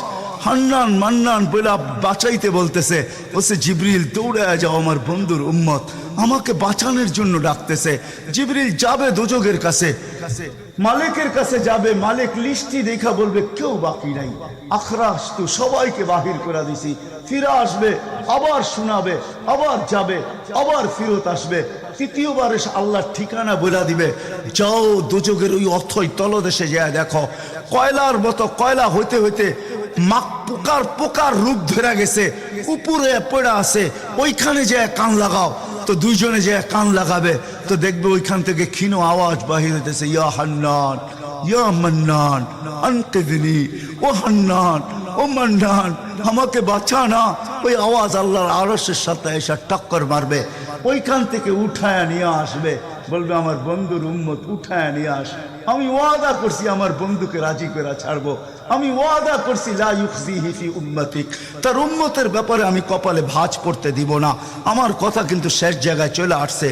হান্নান মান্নান বলে বাঁচাইতে বলতেছে। বলছে, জিবরিল দৌড়ে যাও, আমার বন্ধুর উম্মত আমাকে বাঁচানোর জন্য ডাকতেছে। জিবরিল যাবে দোজখের কাছে, মালিকের কাছে যাবে, মালিক লিস্টি দেখা বলবে কেউ বাকি নাই, আখরাস তো সবাইকে বাহির করে দিছি। ফিরে আসবে, আবার শোনাবে, আবার যাবে, আবার ফিরত আসবে। তৃতীয়বার এসে আল্লাহর ঠিকানা বলে দিবে, যাও দোজখের ওই অথই তলদেশে যায় দেখো, কয়লার মতো কয়লা হইতে হইতে পোকার রূপ ধরে গেছে, উপরে পড়ে আছে, ওইখানে যে কান লাগাও। তো দুইজনে যে কান লাগাবে, তো দেখবে ওইখান থেকে ক্ষীণ আওয়াজ বাহির হইতেছে, ইয়া হান্নান ইয়া মান্নান আনকিযনি ও হান্নান ও মান্নান, আমাকে বাঁচা না। ওই আওয়াজ আল্লাহর আরশের সাথে এসে টক্কর মারবে, ওইখান থেকে উঠায় নিয়ে আসবে, বলবে আমার বন্ধুর উম্মত উঠায় নিয়ে আস। আমি ওয়াদা করছি আমার বন্ধুকে রাজি করে ছাড়বো, আমি ওয়াদা করছি লা ইউখজিহি ফি উম্মতিক, তার উম্মতের ব্যাপারে আমি কপালে ভাঁজ পড়তে দিব না। আমার কথা কিন্তু শেষ জায়গায় চলে আসছে।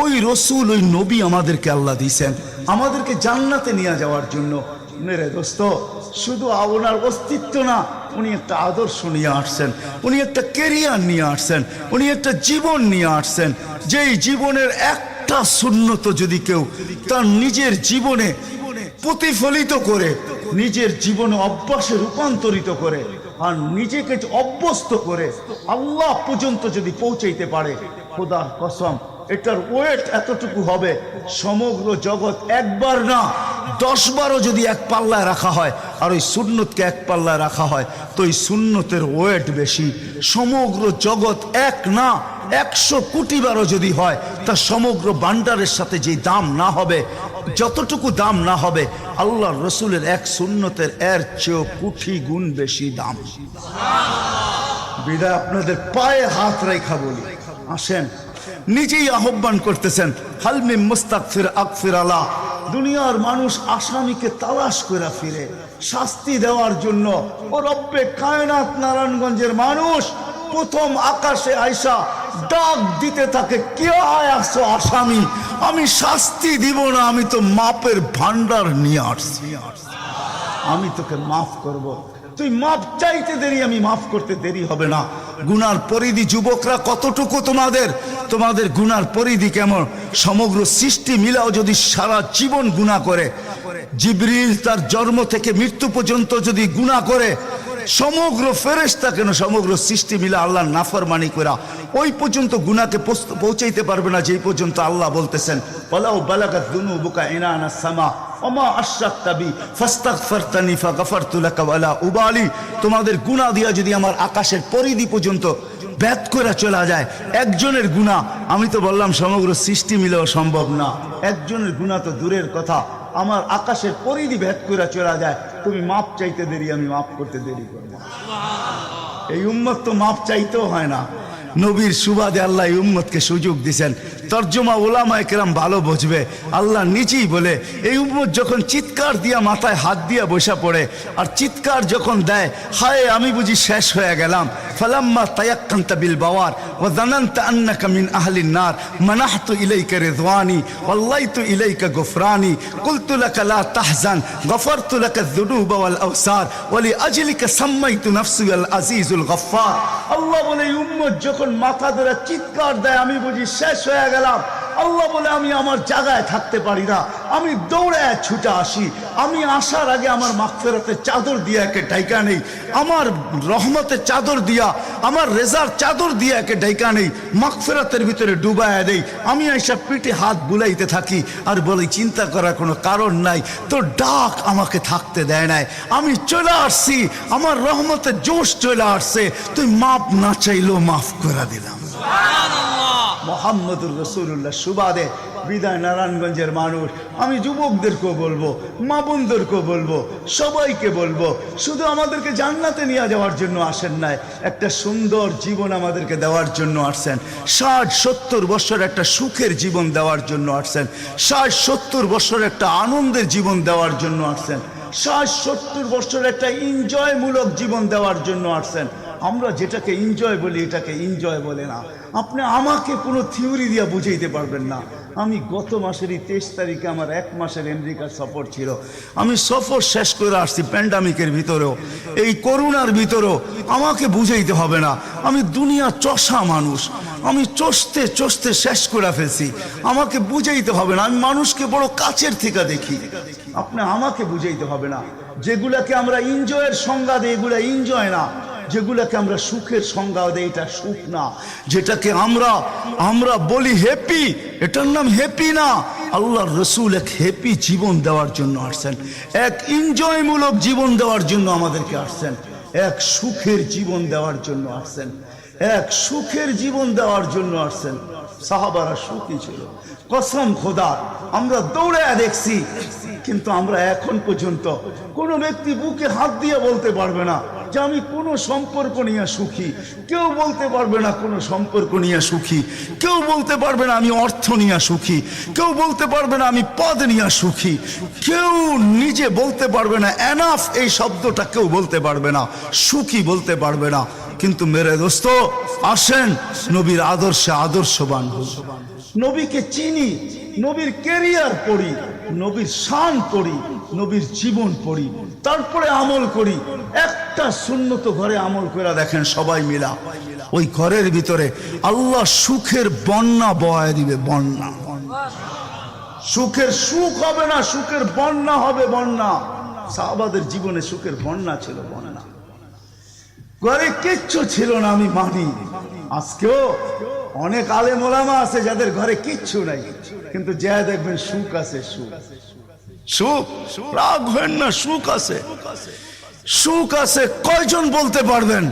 ওই রসুল, ওই নবী আমাদেরকে আল্লাহ দিয়েছেন আমাদেরকে জান্নাতে নিয়ে যাওয়ার জন্য। মেরে দোস্ত, শুধু ওনার অস্তিত্ব না, উনি একটা আদর্শ নিয়ে আসছেন, উনি একটা কেরিয়ার নিয়ে আসছেন, উনি একটা জীবন নিয়ে আসছেন। যেই জীবনের একটা সুন্নত যদি কেউ তার নিজের জীবনে প্রতিফলিত করে, নিজের জীবনে অভ্যাসে রূপান্তরিত করে, আর নিজেকে অভ্যস্ত করে আল্লাহ পর্যন্ত যদি পৌঁছাইতে পারে, খোদার কসম এটার ওয়েট এতটুকু হবে, সমগ্র জগৎ একবার না 10 বারও যদি এক পাল্লায় রাখা হয় আর ওই সুন্নতকে এক পাল্লায় রাখা হয়, তো ওই সুন্নতের ওয়েট বেশি। সমগ্র জগৎ এক না 100 কোটি বারও যদি হয়, তা সমগ্র ভান্ডারের সাথে যে দাম না হবে, যতটুকু দাম না হবে, আল্লাহর রসুলের এক সুন্নতের এর চেয়েও কোটি গুণ বেশি দাম। বিদায় আপনাদের পায়ে হাত রেখা বলি, আসেন। নিজেই আহ্বান করতেছেন, হালমি মুস্তাগফির আগফির আলা। দুনিয়ার মানুষ আসামিকে তালাশ করে ফিরে শাস্তি দেওয়ার জন্য। ও রব্বে কায়নাত নারায়ণগঞ্জের মানুষ প্রথম আকাশে আইসা ডাক দিতে থাকে, কে আসো আসামি, আমি শাস্তি দিব না, আমি তো মাপের ভান্ডার নিয়ে আসছি, আমি তোকে মাফ করব। তুই মাফ চাইতে দেরি, আমি মাফ করতে দেরি হবে না। গুনার পরিধি যুবকরা কতটুকু তোমাদের গুনার পরিধি কেমন? সমগ্র সৃষ্টি মিলাও যদি সারা জীবন গুনাহ করে, জিবরিল তার জন্ম থেকে মৃত্যু পর্যন্ত যদি গুনাহ করে, সমগ্র ফেরেশতা কেন সমগ্র সৃষ্টি মিলে আল্লাহর নাফরমানি করা ওই পর্যন্ত গুনাহকে পৌঁছাইতে পারবে না, যেই পর্যন্ত আল্লাহ বলতেছেন ওয়ালাউ বালাগাত যুনুবুকা ইনানাস সামা ওমা আশরাকতা বি ফাস্তাগফারতানি ফাগফারতু লাকা ওয়ালা উবালি। তোমাদের গুনাহ দিয়া যদি আমার আকাশের পরিধি পর্যন্ত ভেদ করে চলা যায়, একজনের গুনাহ, আমি তো বললাম সমগ্র সৃষ্টি মিলেও সম্ভব না, একজনের গুনাহ তো দূরের কথা, আমার আকাশের পরিধি ভেদ করে চলা যায়, তুমি মাপ চাইতে দেরি, আমি মাপ করতে দেরি করবো। এই উম্মত তো মাপ চাইতেও হয় না, নবীর সুবাদে আল্লাহ এই উম্মতকে সুযোগ দিয়েছেন। তর্জমা ওলামায়ে কেরাম ভালো বুঝবে। আল্লাহ নিজেই বলে, এই উম্মত যখন চিৎকার দিয়া মাথায় হাত দিয়া বসা পড়ে আর চিৎকার যখন দেয়, হায় আমি বুঝি শেষ হয়ে গেলাম, ফালাম্মা তায়াক্কানতা বিল বাওয়ার ওয়া যানানতা আন্নাকা মিন আহলিন নার মানাহতু ইলাইকা রিদওয়ানি ওয়াল্লাইতু ইলাইকা গুফরানি কুলতু লাকা লা তাহজান গফারতু লাকা যুনুবা ওয়াল আওসার ওয়া লিআজলিকা সাম্মাইতু নাফসি আল আজিজুল গফফার। আল্লাহ বলে, এই উম্মত যখন মাথা ধরে চিৎকার দেয়, আমি বুঝি শেষ হয়ে গেলাম। আল্লাহ বলে, আমি আমার জায়গায় থাকতে পারি না, আমি দৌড়ে ছুটে আসি, আমি আসার আগে আমার মাগফিরাতের চাদর দিয়ে একে ঢাইকা নেই, আমার রহমতের চাদর দিয়া, আমার রেজার চাদর দিয়ে একে ঢাইকা নেই, মাগফিরাতের ভিতরে ডুবাইয়া দেই। আমি এইসব পিঠে হাত বুলাইতে থাকি আর বলি, চিন্তা করার কোনো কারণ নাই, তোর ডাক আমাকে থাকতে দেয় নাই, আমি চলে আসছি, আমার রহমতের জোশ চলে আসছে, তুই মাপ না চাইলেও মাফ করে দিলাম। মোহাম্মদুর রাসূলুল্লাহ সুবাদে বিদায় নারায়ণগঞ্জের মানুষ, আমি যুবকদেরকেও বলবো, মা বোনদেরকেও বলবো, সবাইকে বলবো, শুধু আমাদেরকে জান্নাতে নিয়ে যাওয়ার জন্য আসেন নাই, একটা সুন্দর জীবন আমাদেরকে দেওয়ার জন্য আসছেন। 60-70 বছর একটা সুখের জীবন দেওয়ার জন্য আসছেন, 60-70 বছর একটা আনন্দের জীবন দেওয়ার জন্য আসছেন, 60-70 বছর একটা এনজয়মূলক জীবন দেওয়ার জন্য আসছেন। আমরা যেটাকে এনজয় বলি, এটাকে এনজয় বলে না। আপনি আমাকে কোনো থিওরি দিয়ে বুঝাইতে পারবেন না। আমি গত মাসেরই 23 তারিখে আমার 1 মাসের আমেরিকার সফর ছিল, আমি সফর শেষ করে আসছি প্যান্ডামিকের ভিতরেও, এই করোনার ভিতরেও। আমাকে বুঝাইতে হবে না, আমি দুনিয়া চষা মানুষ, আমি চষতে চষতে শেষ করে ফেলছি, আমাকে বুঝাইতে হবে না, আমি মানুষকে বড় কাছের থেকে দেখি। আপনি আমাকে বুঝাইতে হবে না। যেগুলাকে আমরা এনজয়ের সংজ্ঞা দিই, এগুলা এনজয় না। যেগুলাকে আমরা সুখের সংজ্ঞা দেই, এটা সুখ না। যেটাকে আমরা বলি হ্যাপি, এটার নাম হ্যাপি না। আল্লাহর রসুল এক হ্যাপি জীবন দেওয়ার জন্য আসছেন, এক এনজয়মূলক জীবন দেওয়ার জন্য আমাদেরকে আসছেন, এক সুখের জীবন দেওয়ার জন্য আসছেন, এক সুখের জীবন দেওয়ার জন্য আসছেন। সাহাবারা সুখী ছিল, কসম খোদা। আমরা দৌড়ে দেখছি কিন্তু আমরা এখন পর্যন্ত কোনো ব্যক্তি বুকে হাত দিয়ে বলতে পারবে না যে আমি কোনো সম্পর্ক নিয়ে সুখী। কেউ বলতে পারবে না কোনো সম্পর্ক নিয়ে সুখী। কেউ বলতে পারবে না আমি অর্থ নিয়ে সুখী। কেউ বলতে পারবে না আমি পদ নিয়ে সুখী। কেউ নিজে বলতে পারবে না এনাফ এই শব্দটা কেউ বলতে পারবে না, সুখী বলতে পারবে না। কিন্তু মেরে দোস্ত আসেন নবীর আদর্শে আদর্শবান হই, নবীকে চিনি, নবীর ক্যারিয়ার পড়ি, নবীর শান পড়ি, নবীর জীবন পড়ি, তারপরে আমল করি। একটা সুন্নত ঘরে আমল করে দেখেন সবাই মিলা, ওই ঘরের ভিতরে আল্লাহ সুখের বন্যা বয়ে দিবে। বন্যা, সুখের সুখ হবে না, সুখের বন্যা হবে। বন্যা সাহাবাদের জীবনে সুখের বন্যা ছিল, বন্যা। ঘরে কিচ্ছু ছিল না, আমি মানি। আজকেও অনেক আলেম ওলামা আছে যাদের ঘরে কিচ্ছু নাই, কিন্তু যা দেখবেন সুখ আছে। সুখ, সুখ, রাগ হয় না, সুখ আছে, সুখ আছে। কয়জন বলতে পারবেন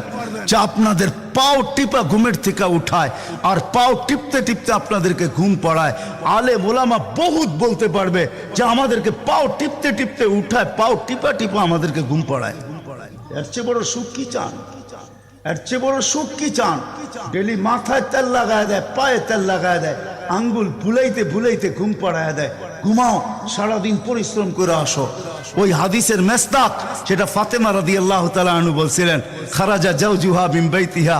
যে আপনাদের পাও টিপা ঘুমের থেকে উঠায় আর পাও টিপতে টিপতে আপনাদেরকে ঘুম পড়ায়? আলেম ওলামা বহুত বলতে পারবে যে আমাদেরকে পাও টিপতে টিপতে উঠায়, পাও টিপা টিপা আমাদেরকে ঘুম পড়ায়। এর চেয়ে বড় সুখ কি চান? এর চেয়ে বড় সুখ কি চান? ডেলি মাথায় তেল লাগায় দেয়, পায়ে তেল লাগায় দেয়, আঙ্গুল ভুলাইতে ভুলাইতে ঘুম পাড়ায় দেয়। ঘুমাও, সারাদিন পরিশ্রম করে আসো। ওই হাদিসের মেসদাক যেটা ফাতেমা রাদিয়াল্লাহু তাআলা আনহু বলছিলেন, খারাজা জাওজুহা মিন বাইতিহা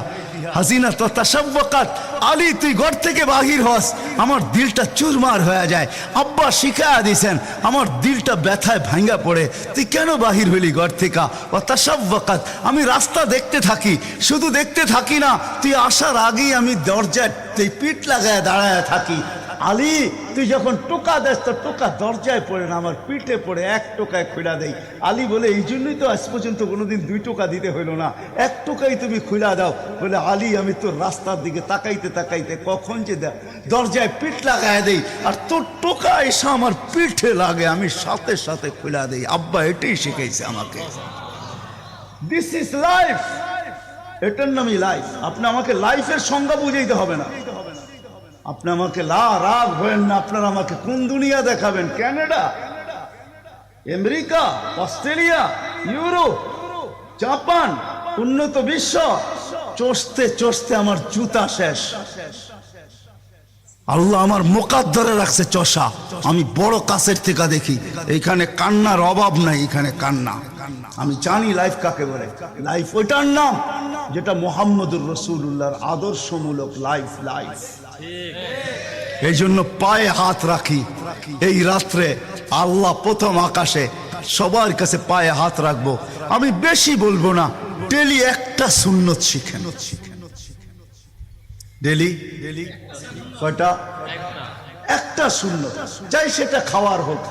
হাসিনা তো তাশাব্বাকাত। আলী তুই ঘর থেকে বাহির হস, আমার দিলটা চুরমার হয়ে যায়। আব্বা শিখায়া দিয়েছেন, আমার দিলটা ব্যথায় ভাঙ্গা পড়ে। তুই কেন বাহির হইলি ঘর থেকে? ও তাশাব্বাকাত, আমি রাস্তা দেখতে থাকি, শুধু দেখতে থাকি না, তুই আসার আগেই আমি দরজায় পিঠ লাগায় দাঁড়ায় থাকি। আলী তুই যখন টোকা দেস তো টোকা দরজায় পড়ে না, আমার পিঠে পড়ে, এক টোকায় খুলা দেই। আলী বলে এই জন্যই তো আজ পর্যন্ত কোনোদিন 2 টোকা দিতে হইল না, 1 টোকাই তুমি খুলা দাও। বলে আলী আমি তোর রাস্তার দিকে তাকাইতে তাকাইতে কখন যে দরজায় পিঠ লাগায় দেই, আর তোর টোকা এসে আমার পিঠে লাগে, আমি সাথে সাথে খুলা দেই। আব্বা এটাই শিখাইছে আমাকে। দিস ইজ লাইফ, এটার নামই লাইফ। আপনি আমাকে লাইফের সংজ্ঞা বুঝাইতে হবে না। আপনি আমাকে রাগ হবেন না, আপনারা আমাকে কোন দুনিয়া দেখাবেন? Canada, America, Australia, Europe, Japan, উন্নত বিশ্ব, চষতে চষতে আমার জুতা শেষ। আল্লাহ আমার মোকাদ্দরে রাখছে চষা। আমি বড় কাছের থেকে দেখি, এইখানে কান্নার অভাব নাই, এখানে কান্না। আমি জানি লাইফ কাকে বলে। লাইফ ওইটার নাম যেটা মুহাম্মদুর রাসূলুল্লাহর আদর্শমূলক লাইফ। লাইফ এই জন্য পায়ে হাত রাখি। এই রাত্রে আল্লাহ প্রথম আকাশে সবার কাছে পায়ে হাত রাখবো। আমি বেশি বলবো না, ডেলি একটা সুন্নত শিখেন। ডেলি কয়টা? একটা সুন্নত। চাই সেটা খাওয়ার হোক,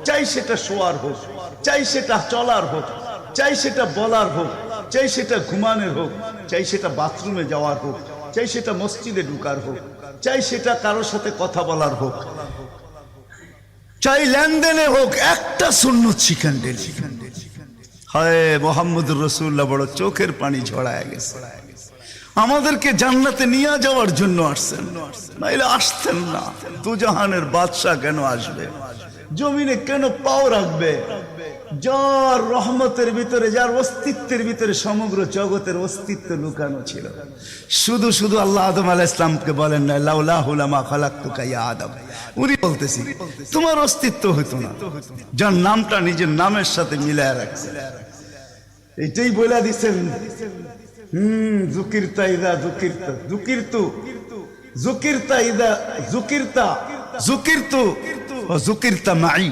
চাই সেটা শোয়ার হোক, চাই সেটা চলার হোক, চাই সেটা বলার হোক, চাই সেটা ঘুমানোর হোক, চাই সেটা বাথরুমে যাওয়ার হোক, চাই সেটা মসজিদে ঢুকার হোক, চাই সেটা কারোর সাথে কথা বলার হোক, চাই লেনদেনে হোক, একটা সুন্নত শিখেন ডেলি। হায় মুহাম্মদুর রাসূলুল্লাহ বড় চোখের পানি ঝরায় গেছে। আমাদেরকে জান্নাতে নিয়ে যাওয়ার জন্য আসছেন, নাইলে আসতেন না। দুজাহানের বাদশা কেন আসবে? জমিনে কেন পাও রাখবে? যার রহমতের ভিতরে, যার অস্তিত্বের ভিতরে সমগ্র জগতের অস্তিত্ব লুকানো ছিল। শুধু শুধু আল্লাহ আদম আলাইহিস সালামকে বলেন না লাউলাহু লামা খালাকতুকা ইয়া আদম। উনি বলতেছি তোমার অস্তিত্ব হতো না, যার নামটা নিজের নামের সাথে মিলায় রাখছে। এটাই বলে দিচ্ছেন, যুকিরতা ইদা যুকিরতা যুকিরতু, যুকিরতা ইদা যুকিরতা যুকিরতু ওয়া যুকিরতা মাই।